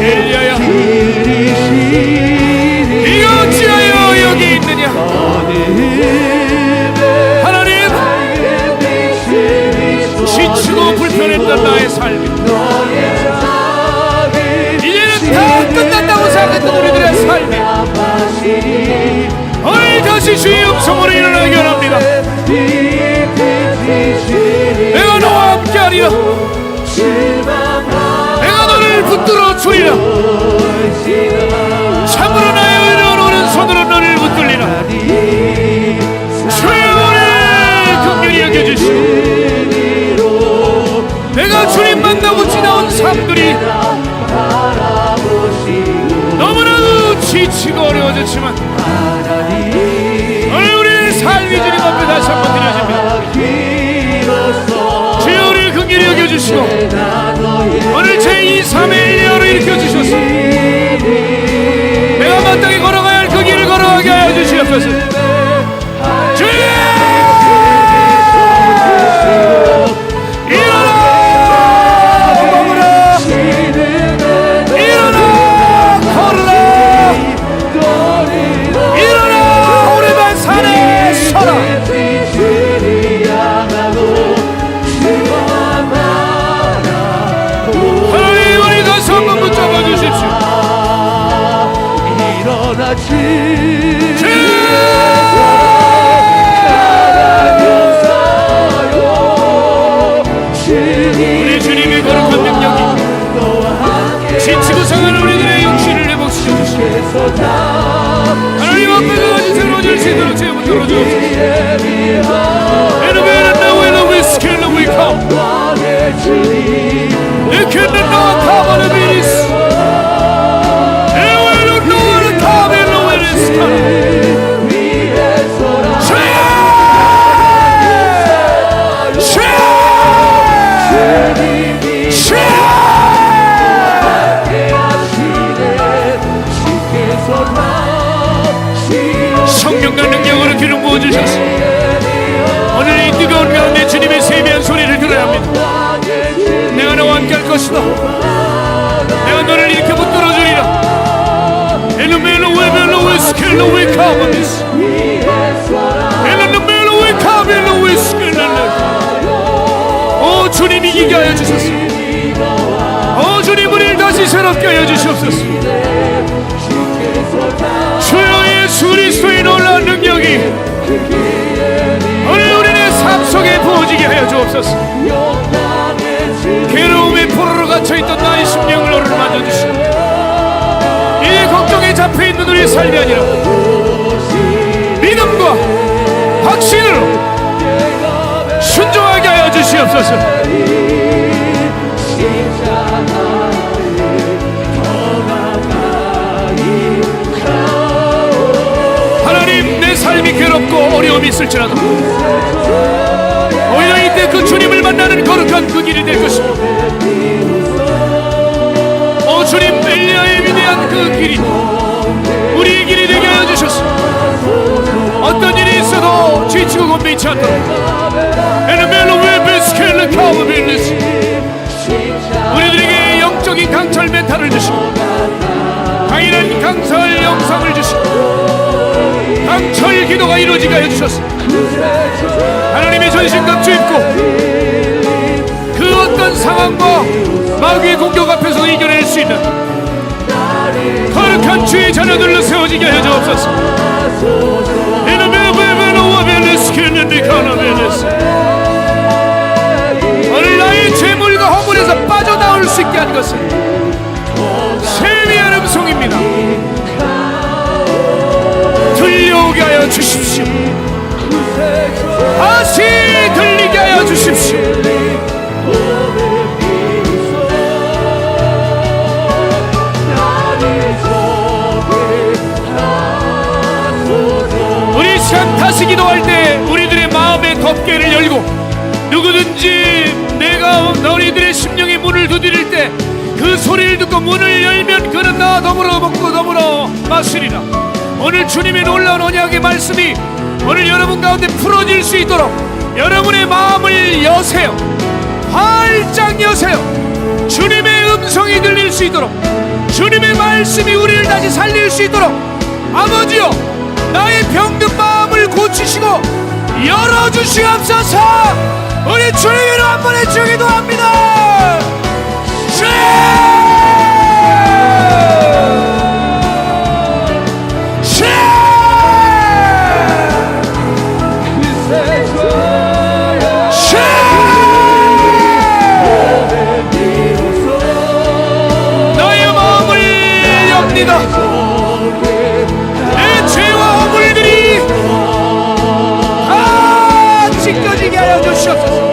주여. 참으로 나의 의로운 오른손으로 너를 붙들리라. 주여 우리 긍휼히 여겨주시고 내가 주님 만나고 지나온 삶들이 너무나도 지치고 어려워졌지만 오늘 우리의 삶이 주님 앞에 다시 한번 드려집니다. 주여 우리를 긍휼히 여겨주시고 오늘 제2, 3의 엘리야로 일으켜주셔서 내가 마땅히 걸어가야 할 그 길을 걸어가게 하여 주시옵소서. 주여 우리 주님의 거룩한 능력이 지치고 상한 우리들의 육신을 회복시켜 주시고 하나님 앞에 다시 새로워질 수 있도록 제 문으로 주옵소서. 에르베는 나웨는 위스켈로 위컴 느끼는 너와 카바는 비리스 에웨는 너와는 카벨로 웨레스카라 성령과 능력으로 기름 부어주셔서 오늘 이 뜨거운 가운데 주님의 세미한 소리를 들어야 합니다. 내가 너와 함께 할 것이다. 내가 너를 이렇게 붙들어주리라. 엘루멜로 웨벨로 웨스켈로 웨카바미스 엘루멜로 웨카벨로 웨스켈로. 오 주님 이기게 하여 주소서. 오 주님 우리를 다시 새롭게 하여 주시옵소서. 주여 예수 그리스도의 놀라운 능력이 오늘 우리의 삶 속에 부어지게 하여 주옵소서. 괴로움에 포로로 갇혀있던 나의 심령을 오늘 만져주시고 이제 걱정에 잡혀있는 우리의 삶이 아니라 믿음과 확신으로 순종하게 하여 주시옵소서. 하나님 내 삶이 괴롭고 어려움이 있을지라도 오히려 이때 그 주님을 만나는 거룩한 그 길이 될 것입니다. 오 주님 엘리야의 위대한 그 길이 우리의 길이 되게 하여 주셔서 어떤 일이 있어도 지치고 곤비치 않도록 에르멜로 웨베스켈레 카우빌리스 우리들에게 영적인 강철 멘탈을 주시고 강인한 강설 영상을 주시고 강철 기도가 이루어지게 하여 주셨소. 하나님의 전신갑주 입고 그 어떤 상황과 마귀의 공격 앞에서 이겨낼 수 있는 거룩한 주의 자녀들로 세워지게 하여 주옵소서. 오늘 나의 죄물과 허물에서 빠져나올 수 있게 한 것은 세미한 음성입니다. 들려오게 하여 주십시오. 다시 들리게 하여 주십시오. 우리 시간 다시 기도할 때 우리들의 마음의 덮개를 열고 누구든지 내가 너희들의 심령의 문을 두드릴 때 그 소리를 듣고 문을 열면 그는 나와 더불어 먹고 더불어 마시리라. 오늘 주님의 놀라운 언약의 말씀이 오늘 여러분 가운데 풀어질 수 있도록 여러분의 마음을 여세요. 활짝 여세요. 주님의 음성이 들릴 수 있도록 주님의 말씀이 우리를 다시 살릴 수 있도록 아버지여 나의 병든 마음을 고치시고 열어주시옵소서. 우리 주님으로 한번 해주기도 합니다. 나의 마음을 주시옵소서.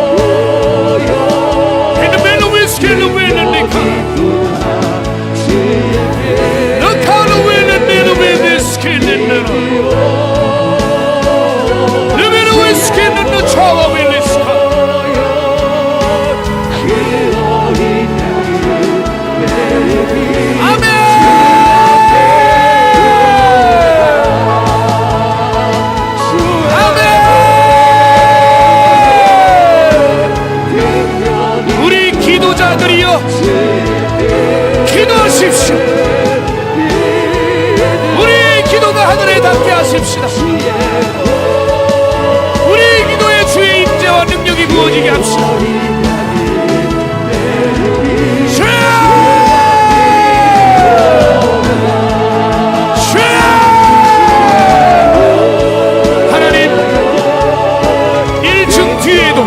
우리 기도자들이여 기도하십시오. 우리의 기도가 하늘에 닿게 하십시다. 우리의 기도에 주의 임재와 능력이 부어지게 합시다. 하나님 1층 뒤에도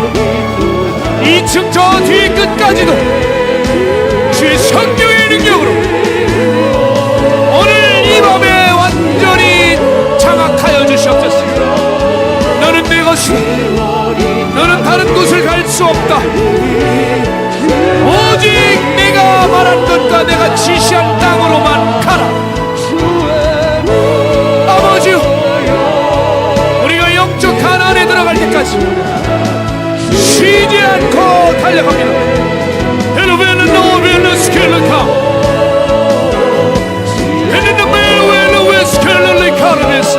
2층 저 뒤 끝까지도 주의 성령의 능력으로 오늘 이 밤에 완전히 장악하여 주시옵소서. 너는 내 것이다. 너는 다른 곳을 갈 수 없다. 오직 내가 말한 것과 내가 지시한 땅으로만 가라. 아버지요, 우리가 영적 가나안에 들어갈 때까지 쉬지 않고 달려갑니다. 헬로벨은 노벨은 스켈레카 헬로벨은 웰로웰 스켈레카르네스.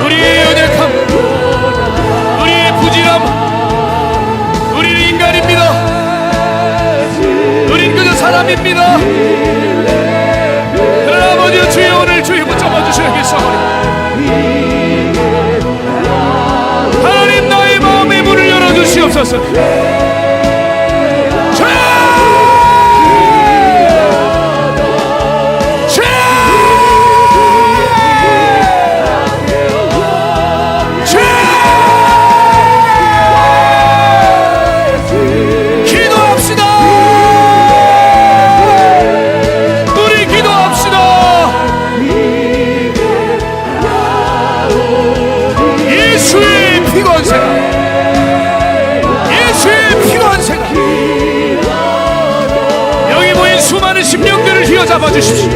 우리의 연약함, 우리의 부진함, 우리는 인간입니다. 우린 그저 사람입니다. 그러나 아버지여, 주여 오늘 주의 붙잡아 주셔야겠사오니 하나님 나의 마음의 문을 열어주시옵소서. 기도합시다. 우리 기도합시다. 예수의 피건세가, 예수의 피건세가 여기 모인 수많은 심령들을 휘어잡아 주십시오.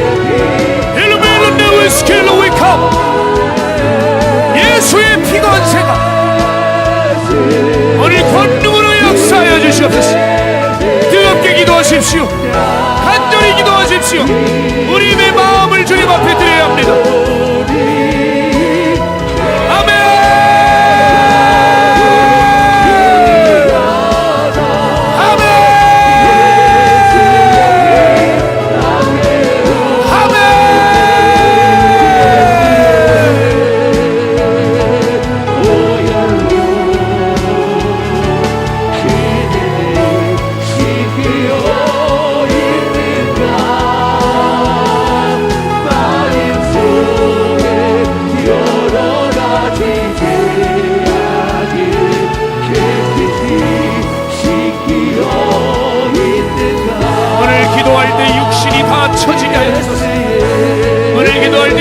예수의 피건세가 오늘 권능으로 역사하여 주시옵소서. 뜨겁게 기도하십시오. 간절히 기도하십시오. 우리의 마음을 주님 앞에 드려야 합니다.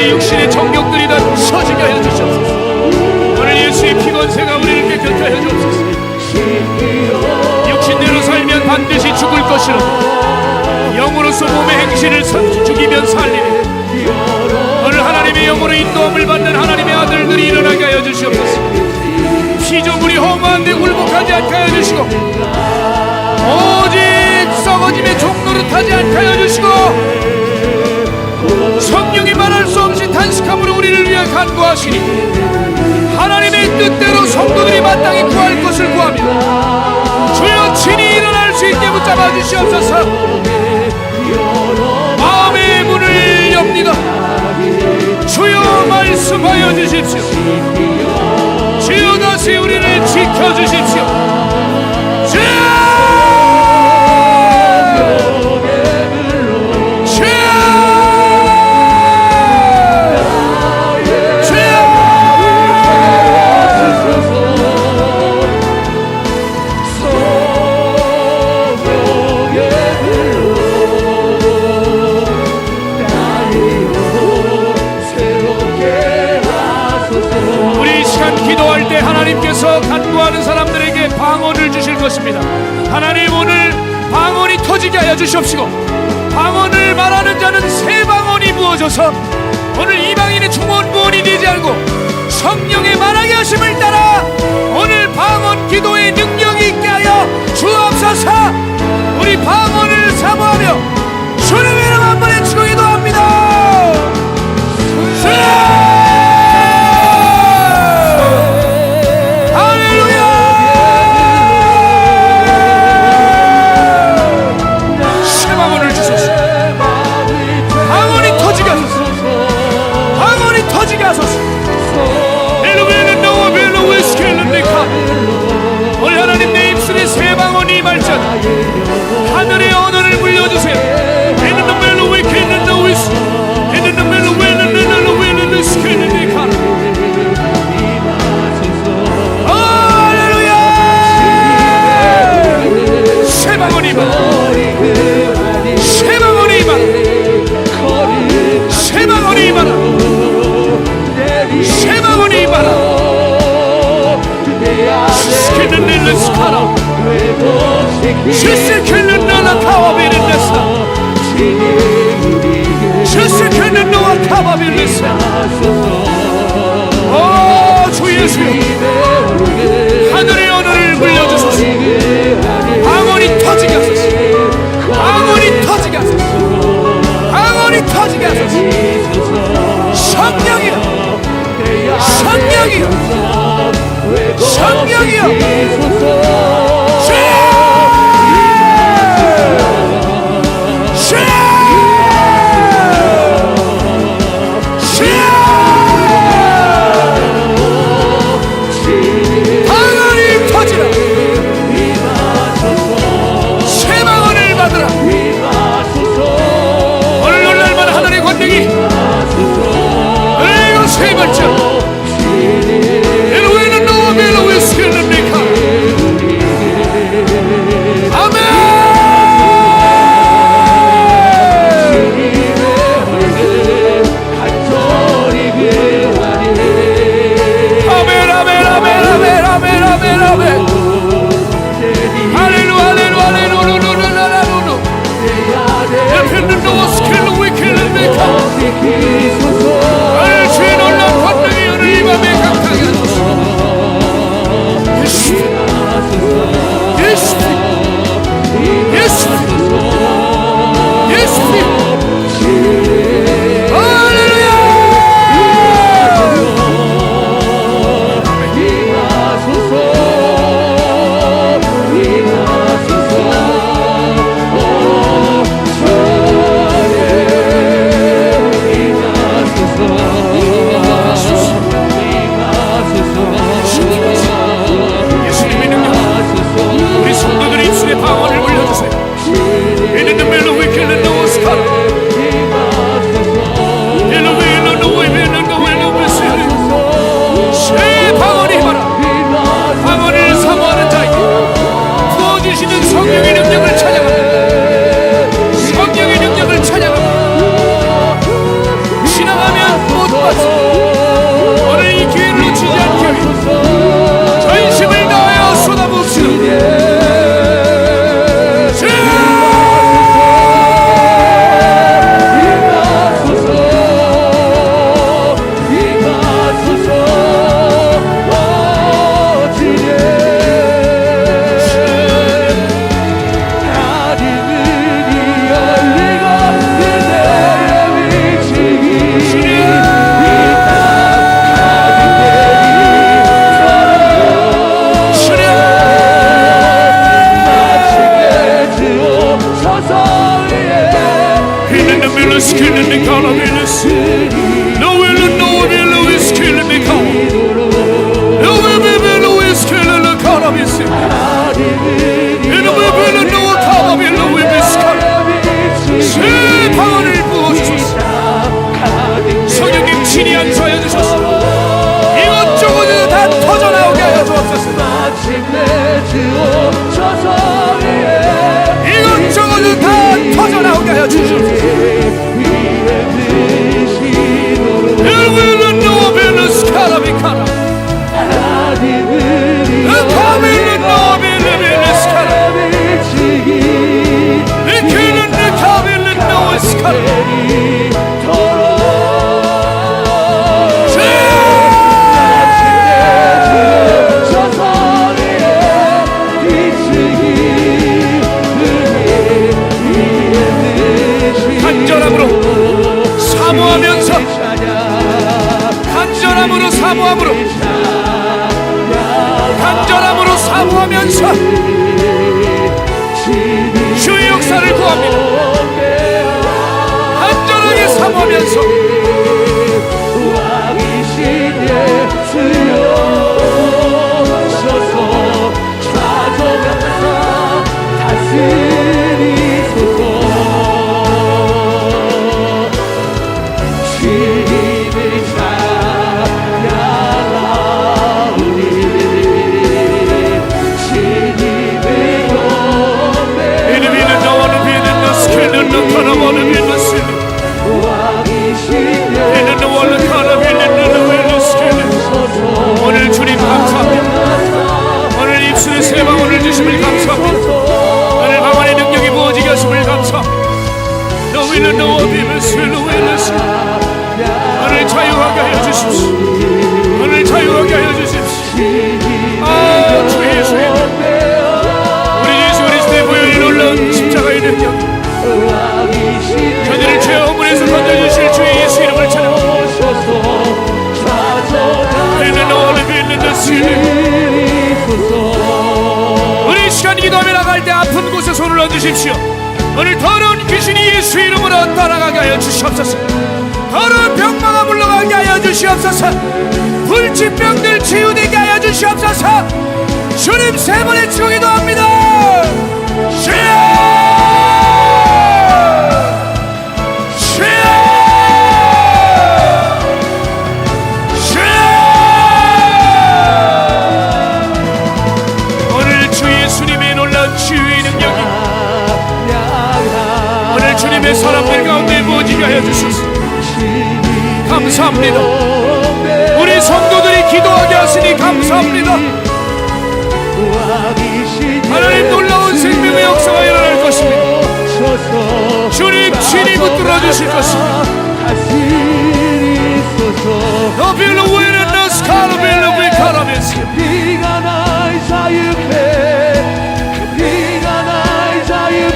육신의 정욕들이 다 처지게 하여 주옵소서. 오늘 예수의 피건세가 우리를 깨끗게 하여 주옵소서. 육신대로 살면 반드시 죽을 것이라 영으로서 몸의 행실을 죽이면 살리니 오늘 하나님의 영으로 인도함을 받는 하나님의 아들들이 일어나게 하여 주시옵소서. 피조물이 허무한데 굴복하지 않게 하여 주시고 오직 썩어짐의 종노릇하지 않게 하여 주시고 성령이 말할 수 없이 탄식함으로 우리를 위해 간구하시니 하나님의 뜻대로 성도들이 마땅히 구할 것을 구합니다. 주여 친히 일어날 수 있게 붙잡아 주시옵소서. 마음의 문을 엽니다. 주여 말씀하여 주십시오. 주여 다시 우리를 지켜주십시오. 새롭게 것입니다. 하나님, 오늘 방언이 터지게 하여 주시옵시고, 방언을 말하는 자는 새 방언이 부어져서 오늘 이방인의 중언부언이 되지 않고 성령의 말하게 하심을 따라 오늘 방언 기도의 능력이 있게 하여 주옵소서. 우리 방언을 사모하며 주님의 이름 한 번에 치고 기도합니다. 할렐루야. 새 방언을 주소서. 방언이 터지게 하소서. 방언이 터지게 하소서. 오늘 하나님 내 입술에 새 방언이 임할지어다. 하늘의 언어를 물려주세요. 할렐루야. 새 방언이 임하라. 새 방언이 임하라. 새 방언이 임하라. 새 방언이 임하라. 스킬을릴스카라 슈스킬은 너나 카와비릴레사 슈스킬은 너와 카와비릴레사. 오 주 예수여, 하늘의 언어를 물려주소서. 방언이 터지게 하소서. 방언이 터지게 하소서. 방언이 터지게 하소서. 성령이여, 성령이여, 성령이여. 방언이 터지라. 새 방언을 받으라. 오늘 놀랄만한 하늘의 권능이 그리고 새 발전 이것저것 다 터져나오게 하여 주시옵소서. 역사를 구합니다. 간절하게 사모하면서 왕이신 예수여 오셔서 찾아가사 다스리소서. 주님을 찬양하오니 주님을 높여 이름이는 나와는 비는 스케는 나타나와는 비는 스케는 왕이신 비는 나와는 가라비는 나와는 스케는. 오늘 주님 감사합니다. 오늘 입술의 새 방울을 주심을 감사합니다. 오늘 방언의 능력이 부어지게 하심을 감사합니다. 너희는 너와 비는 스케는 오늘 자유하게 하여 주십시오. 오늘 자유하게 하여 주십시오. 아, 주 예수의 우리 예수 그리스도의 보혈이 놀라운 십자가의 능력, 저들을 죄와 허물에서 건져주실 주의 예수 이름을 찬양합니다. 우리는 너를 믿는 것을 우리 시간 기도하며 나갈 때 아픈 곳에 손을 얹으십시오. 오늘 더러운 귀신이 예수 이름으로 떠나가게 하여 주시옵소서. 더러운 병마가 물러가게 하여 주시옵소서. 불치병들 치유되게 하여 주시옵소서. 주님 세 번의 치고 기도합니다. 주여! 주여! 주여! 오늘 주 예수님의 놀라운 치유의 능력이 오늘 주님의 사람들 가운데 부어지게 하여 주소서. 감사합니다. 우리 성도들이 기도하게 하시니 감사합니다. 하나님 놀라운 생명의 역사가 일어날 것입니다. 주님 친히 붙들어 주실 것입니다. 너빌로 우에는 너스카로 빌로 비카라베스. 비가 날 자유해 비가 날 자유해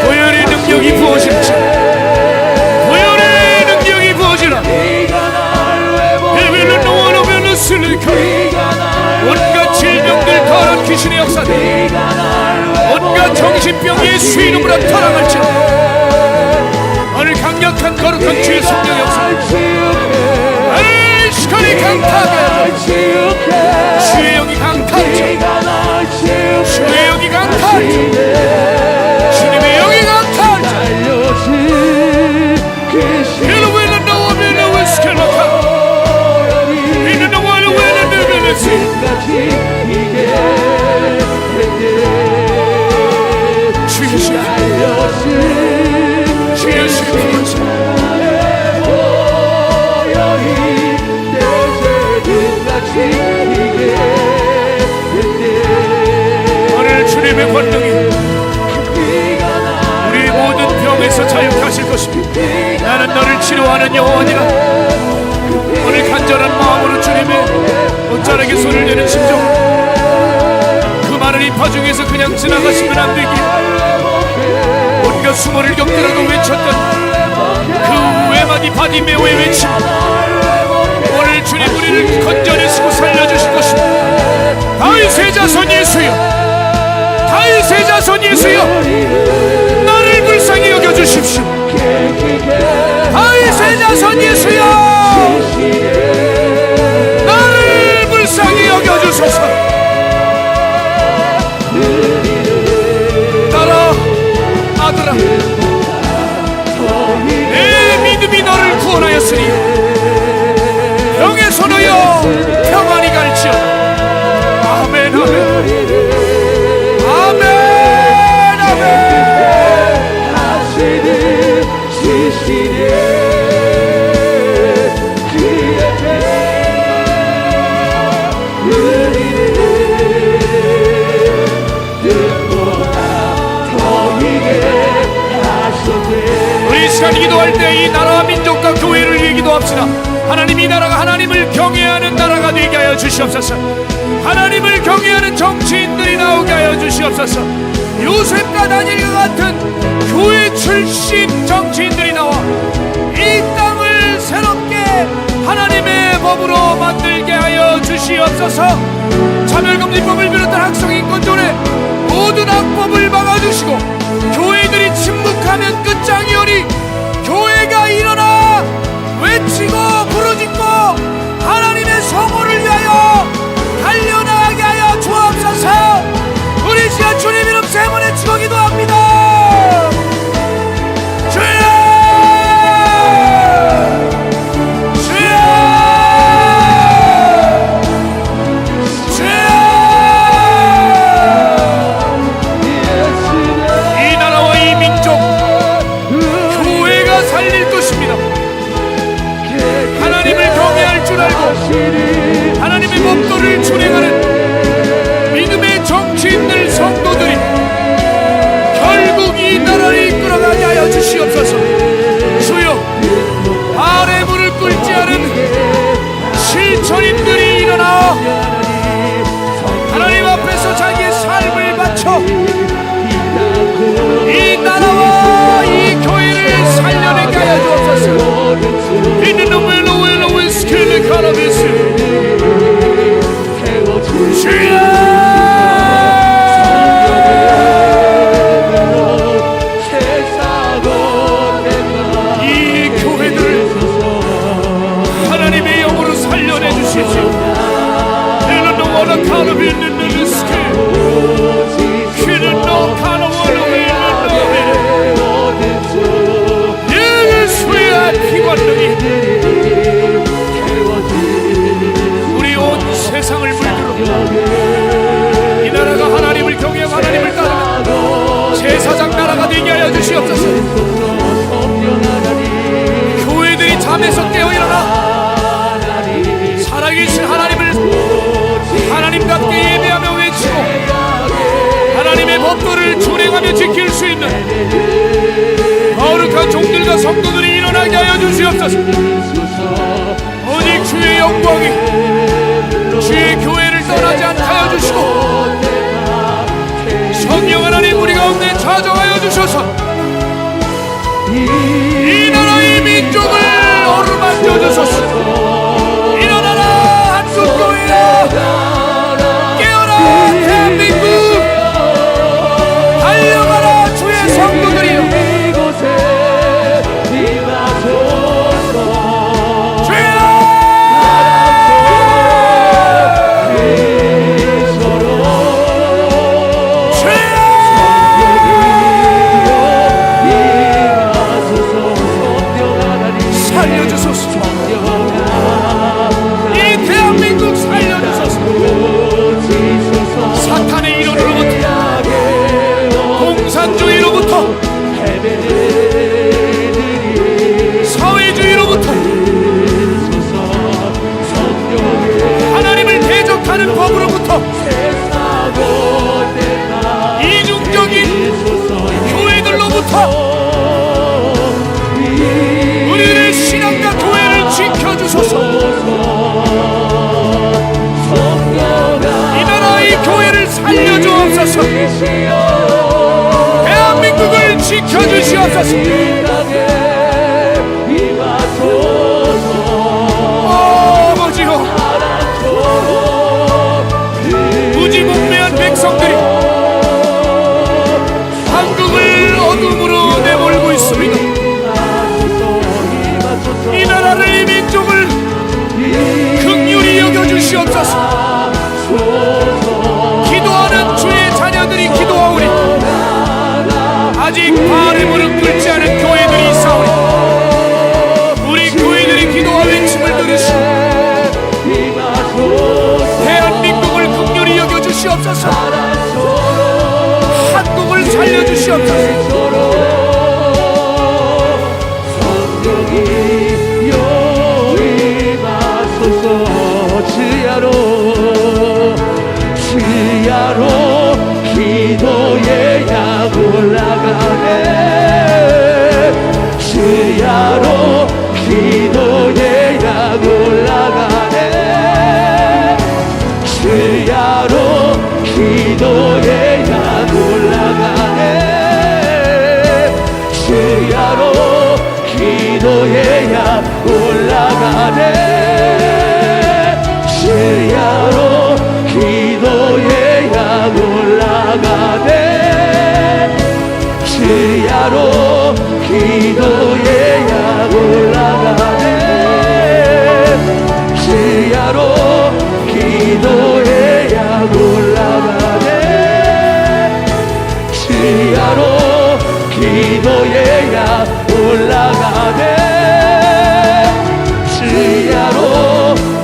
보혈의 능력이 부어질지 보혈의 능력이 부어지라. 빌빌로 노원로 빌로 슬리카 온갖 질병들 더러운 귀신의 역사들 온갖 정신병 예수 이름으로 타락할지라. 오늘 강력한 거룩한 주의 성령 역사 오늘 시간이 강타하게 주의 영이 강타하죠. 주의 영이 강타하죠. 주님의 영이 강타하죠. 빌로웨는 너와 빌로웨 스켈라카 이는 너와 빌로웨는 빌로웨스 주의 신 주의 신 오늘 주님의 권능이 우리 모든 병에서 자유하실 것입니다. 나는 너를 치료하는 여호와니라. 오늘 간절한 마음으로 주님의 옷자락에 손을 대는 심정으로 그 많은 인파 중에서 그냥 지나가시면 안 되기에 온갖 수모를 겪더라도 외쳤던 그 외마디 바디메오의 외침 오늘 주님 우리를 건져내시고 살려주실 것입니다. 다윗의 자손 예수여 다윗의 자손 예수여 나를 불쌍히 여겨주십시오. 다윗의 자손 예수여 나를 불쌍히 여겨주소서. 딸아 아들아 내 믿음이 너를 구원하였으니 병에서 너여 평안히 갈지어다. 아멘 아멘 아멘 아멘 시간 기도할 때 이 나라와 민족과 교회를 위해 기도합시다. 하나님, 이 나라가 하나님을 경외하는 나라가 되게 하여 주시옵소서. 하나님을 경외하는 정치인들이 나오게 하여 주시옵소서. 요셉과 다니엘과 같은 교회 출신 정치인들이 나와 이 땅을 새롭게 하나님의 법으로 만들게 하여 주시옵소서. 차별금지법을 비롯한 학성인권조례 모든 악법을 막아주시고, 교회들이 침묵하면 끝장이오니 교회가 일어나 외치고 부르짖고 하나님의 성호를 위하여 달려나가게 하여 주옵소서. 우리 시간 주님 이름 세 번 외치고 기도합니다. 주여, 주여, 주여. 이 나라와 이 민족 교회가 살릴 것입니다. 하나님을 경외할 줄 알고 하나님의 법도를 준행하는 믿음의 정치인들, 성도들이 결국 이 나라를 이끌어가게 하여 주시옵소서. 주여, 발에 물을 끓지 않은 실천인들이 일어나 하나님 앞에서 자기의 삶을 바쳐 이 나라와 이 교회를 살려내게 하여 주옵소서. In the name of the Lord, skill the cannabis. 이 교회들을 하나님의 영으로 살려내 주시죠. In the name of the cannabis, in the skill. In the name of the 우리 온 세상을 물들어 이 나라가 하나님을 경외하고 하나님을 따르는 제사장 나라가 되게 하여 주시옵소서. 교회들이 잠에서 깨어 일어나 살아계신 하나님을 하나님답게 예배하며 외치고 하나님의 법도를 준행하며 지킬 수 있는 거룩한 종들과 성도들이 일어나게 하여 주시옵소서. 오직 주의 영광이 주의 교회를 떠나지 않게 하여 주시고, 성령 하나님 우리 가운데 찾아와여 주셔서 이 나라의 민족을 어루만져 주소서. 일어나라 한국교회야, 깨어라 대한민국, 달려가라 주의 성도들이여. 사탄의 이론으로부터, 공산주의로부터, 사회주의로부터, 하나님을 대적하는 법으로부터, 이중적인 교회들로부터 우리의 신앙과 교회를 지켜주소서. 교회를 살려주옵소서. 대한민국을 지켜주시옵소서. 아버지여, 무지몽매한 백성들이 한국을 어둠으로 내몰고 있습니다. 이 나라를, 이 민족을 긍휼히 여겨주시옵소서. 기도하는 주의 자녀들이 기도하오니 아직 발에 무릎 꿇지 않은 교회들이 있사오니 우리 교회들이 기도와 외침을 들으시고 대한민국을 긍휼히 여겨주시옵소서. 한국을 살려주시옵소서. 주야로 기도의 양 올라가네. 기도의 약 올라가네 지하로 기도의 약 올라가네 지하로 기도의 약 올라가네 지하로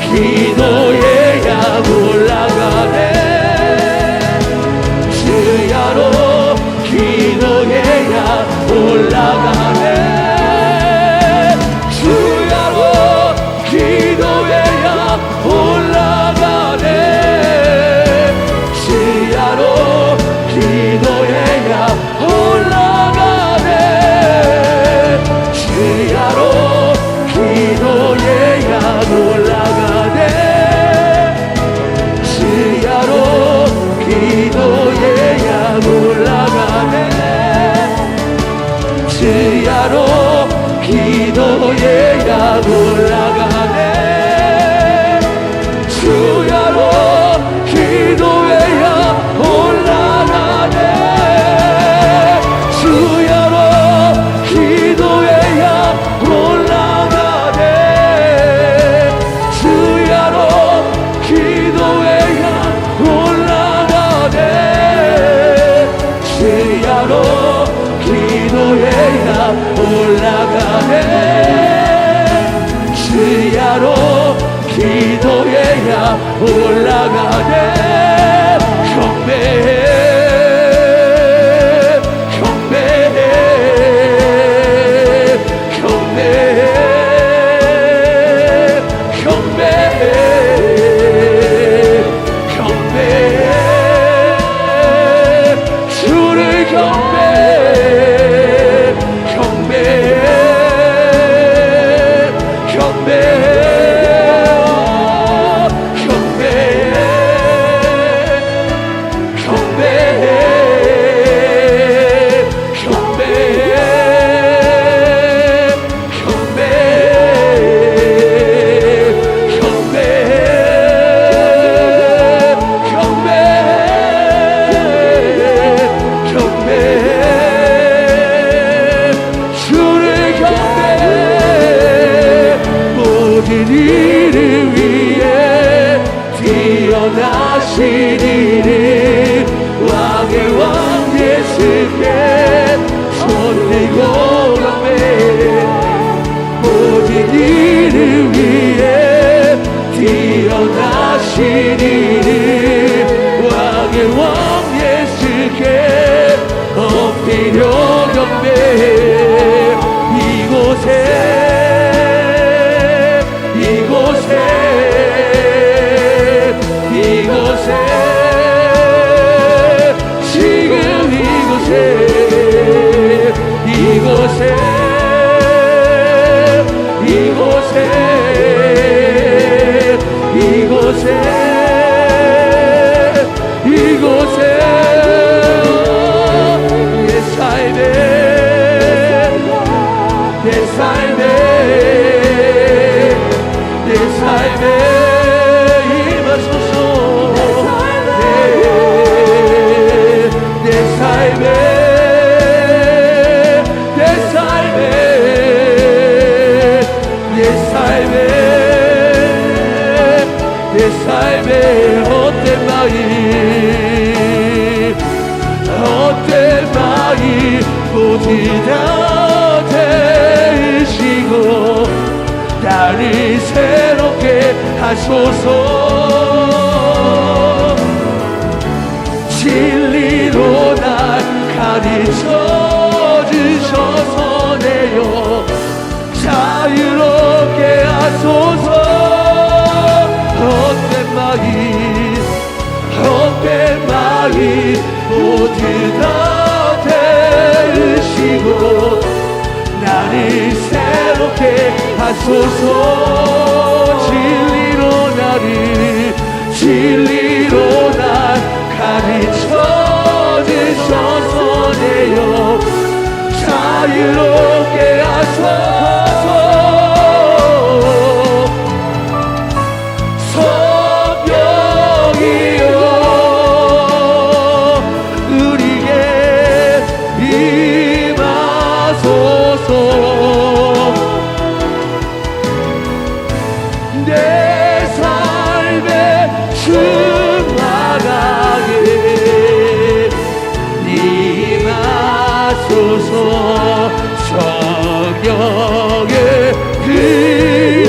기도의 약 올라가네 지하로 기도의 약 올라가네 주야로 기도의 약 올라가네 지하로 기도의 약 올라가네 지하로 기도의 약 올라가네 지하로 기도의 약 올라가네 지하로 기도의 약 올라가네 주야로 기도의 약 올라가네 주야로 기도의 약 올라가네 주야로 기도의 약 올라가네 주야로 기도의 약 올라가네 주야로 기도의 약 올라가네 경배해 경배해 경배해 경배해 경배해 주를 경배해 경배해 경배해 이를 위해 뛰어나시리니 왕의 왕 예수께 손들고 가매 모든 일을 위해 뛰어나시리니 왕의 왕 예수께 엎드려 경배해 이곳에 지금 이곳에 이곳에 이곳에 이곳에 이곳에 내 삶에 내 삶에 내 삶에 임하소서 내 삶에 내 삶에 내 삶에 내 삶에 헛된 마음 헛된 마음 모두 다 대으시고 나를 새롭게 하소서 진리로 날 가르쳐 주셔서 내요 자유롭게 하소서 헛된 마음 모두 다 대으시고 나를 새롭게 하소서 진리로 날 가르쳐 주셔서 내요 자유롭게 하소서 성령이여 우리에게 임하소서 하소서. 내 삶의 충만하게 임하소서. 성령의 빛이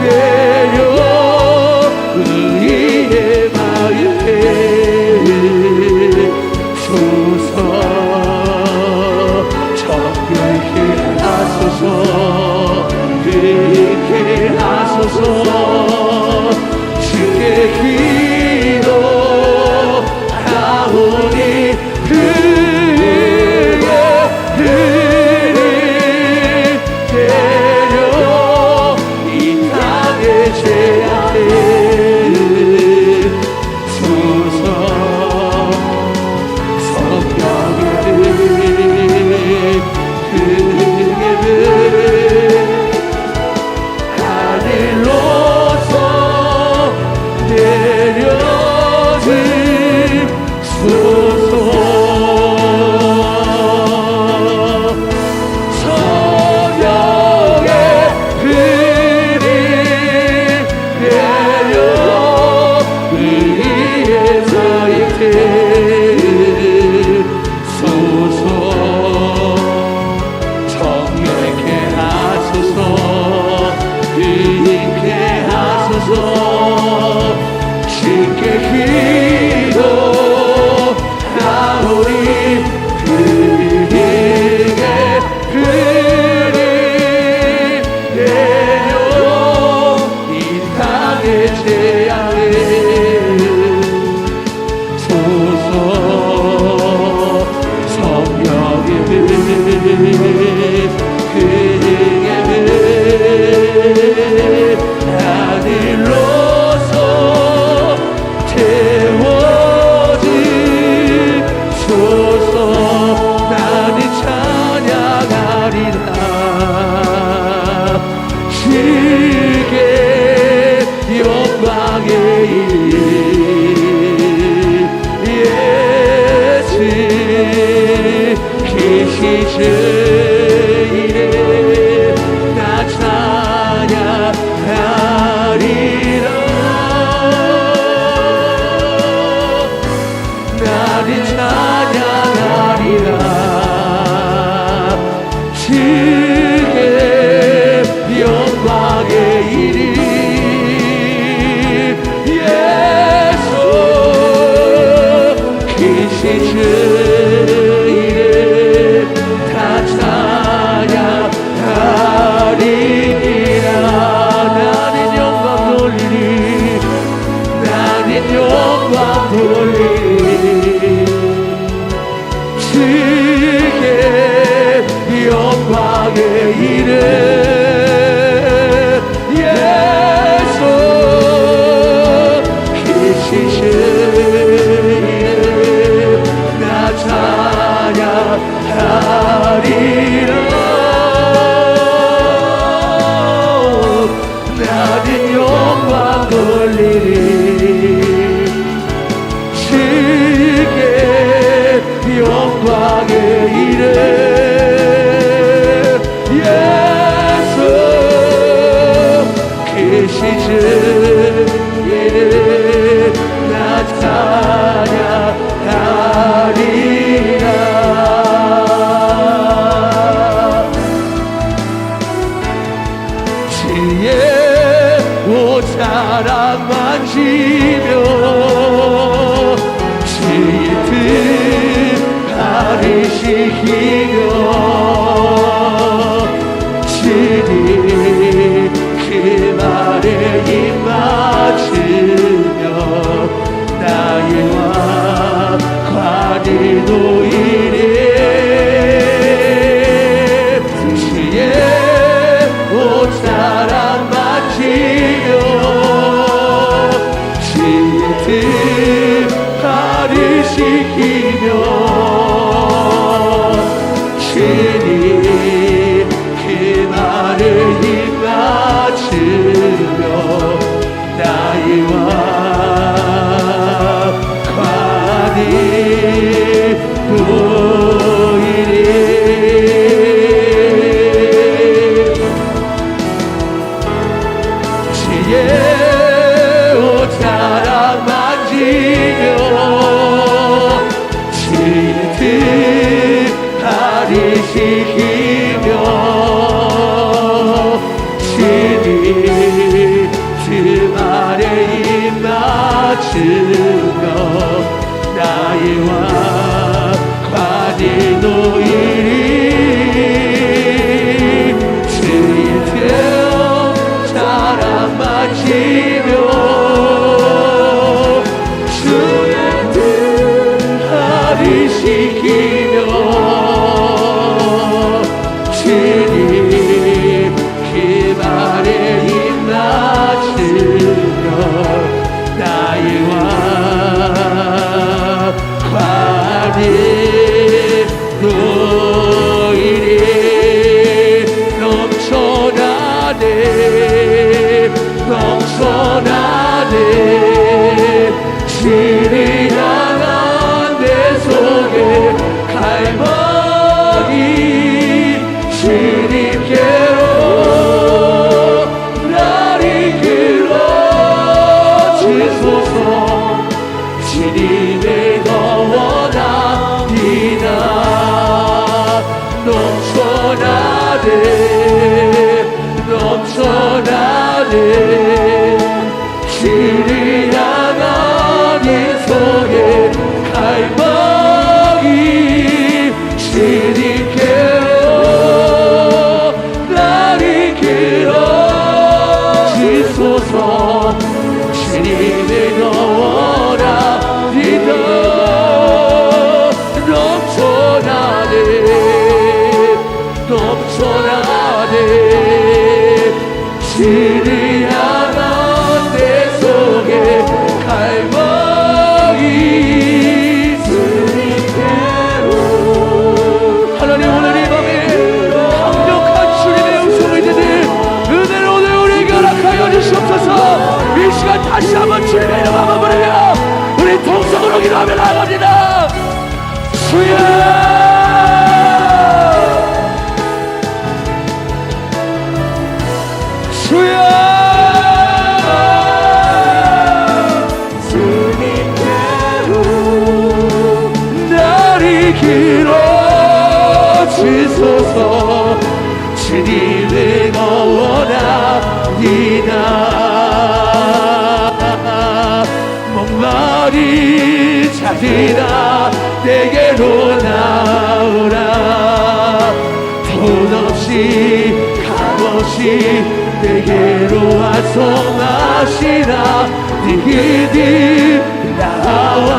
내려 의의 마음에 주소. 정결케 하소서. 빛게 하소서. 주의 기도 하오니 그의 흐리 내려 이 땅의 죄악을 주소. 성령의 하늘로서 내려주소서. 성령의 흐리 내려 의의 자유케 소서. 정결케 하소서. 빛게 하소서. 주께 기도 하오니 그에게 그리 내려 이 땅의 재앙을 소서. 성령의 그에게 하늘로서 태워주소서. 나는 찬양하리라. 주께 영광의 일 예수 계시주 이래 나 찬양하리라. 나는 찬양하리라. 주의 영광의 일이 예수 계시주 이래 다 찬양하리라. 나는 영광 돌리리. 나는 영광 돌리리. 주의 영광의 이름 예수 계시주 이름 나 찬양하리라. 나는 영광 돌리리. 주의 영광의 이름 예수 계시주 이름 나 찬양하리라. 주의 옷자락 만지며 주의 뜻 가르치시며 주님 그 말에 입맞추며 나이와 관이 놓이리. 주의 옷자락 만지며 주의 뜻 가르치시며 주님 그 말을 입맞추며 나이와 관이 지키며 신이 주 아래 입 맞추며 나의 완이 노이리 주의 되어 자랑 마치며 주의 뜻하리 시키며 주님 그 말에 입 맞추며 나의 완이 노이리 넘쳐나네 넘쳐나네 주를 향한 내 속에 갈망이 주님께로 날 이끌어 주소서 주님의 더 원합니다 넘쳐나네 넘쳐나네 주를 향한 이 속에 갈망이 주님께로 날 이끌어 주소서 주님의 더 원합니다 넘쳐나네 넘쳐나네 주를 향한 내 속에 갈망이 주님께로 하나님 오늘 이 밤에 강력한 주님의 음성을 듣는 은혜를 오늘 우리에게 허락하여 주시옵소서 이 시간 다시 한번 주님의 이름 한번 부르며 우리 동성으로 기도하며 나아갑니다 주여 주여 주님께로 날 이끌어 주소서 주님을 더 원합니다 목마른 자들아 내게로 나오라 돈 없이 값 없이 내게로 와서 마시라 너희들 나와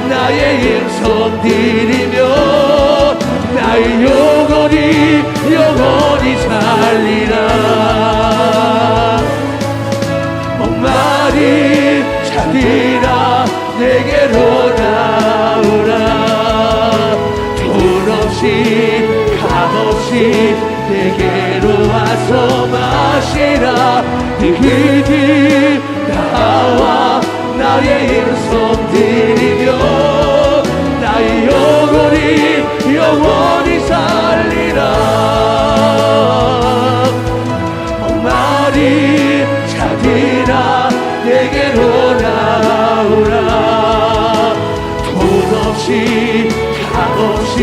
나의 음성 들으며 나의 영원히 살리라 목마른 자들아 내게로 나오라 돈 없이 값 없이 내게로 와서 마시라 너희들 나와 나의 음성 들으며 나의 영원히 살리라 목마른 자들아 내게로 나오라 돈 없이 값 없이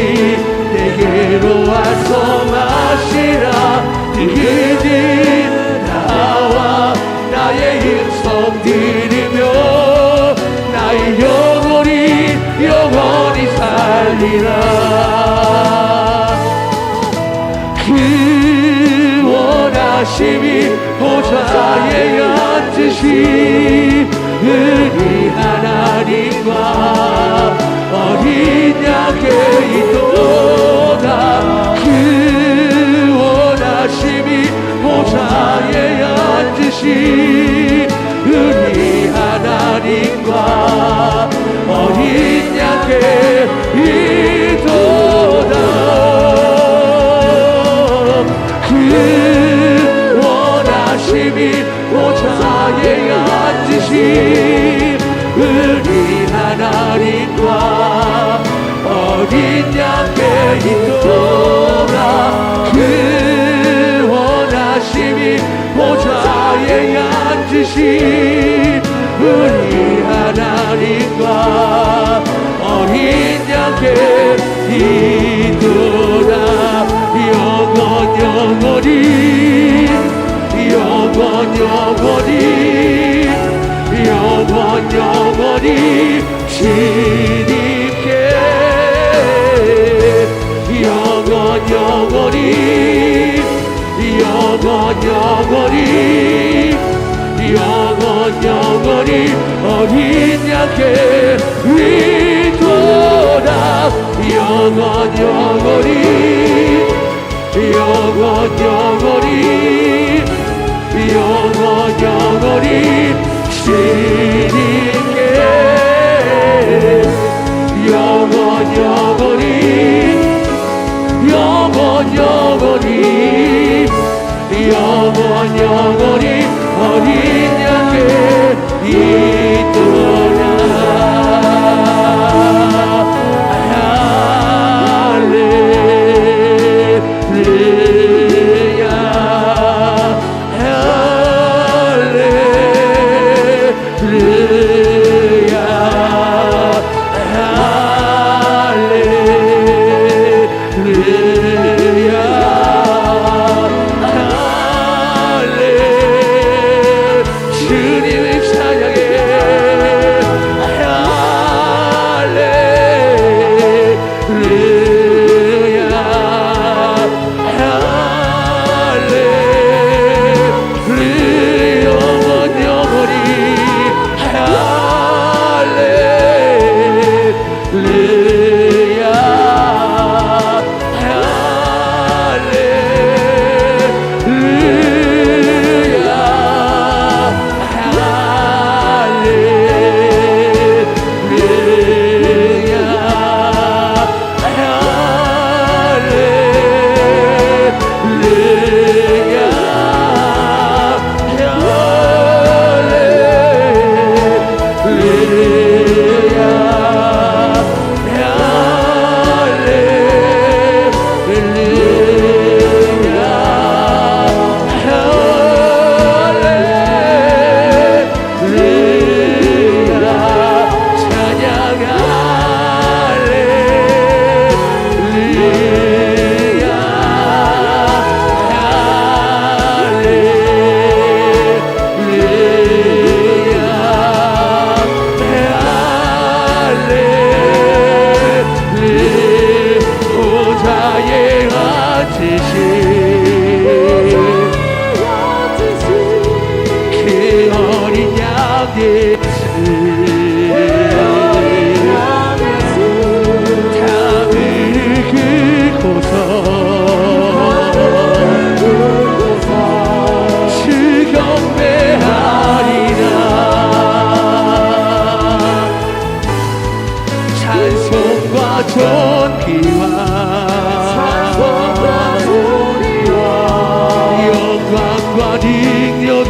내게로 와서 마시라 너희들 나와 나의 음성 들으며 나의 영원히 살리라 그 원하심이 보좌에 앉으신 우리 하나님과 어린 양께 있도다 그 원하심이 보좌에 앉으신 우리 하나님과 어린 양께 있도다 그 원하심이 보좌에 앉으신 우리 하나님과 어린 양께 있도다 그 원하심이 보좌에 앉으신 우리 하나님과 어린 양께 있도다 영원히 어린 양께 위도다 영원히 주님께 영원히 어린 양께 있도다 할렐루야 할렐루야 주님을 찬양해 할렐루야 할렐루야 영원히 할렐루야 보좌에 앉으신 그 어린 양의 담을 긁고서 주 경배하리라 찬송과 존귀와 영광과 능력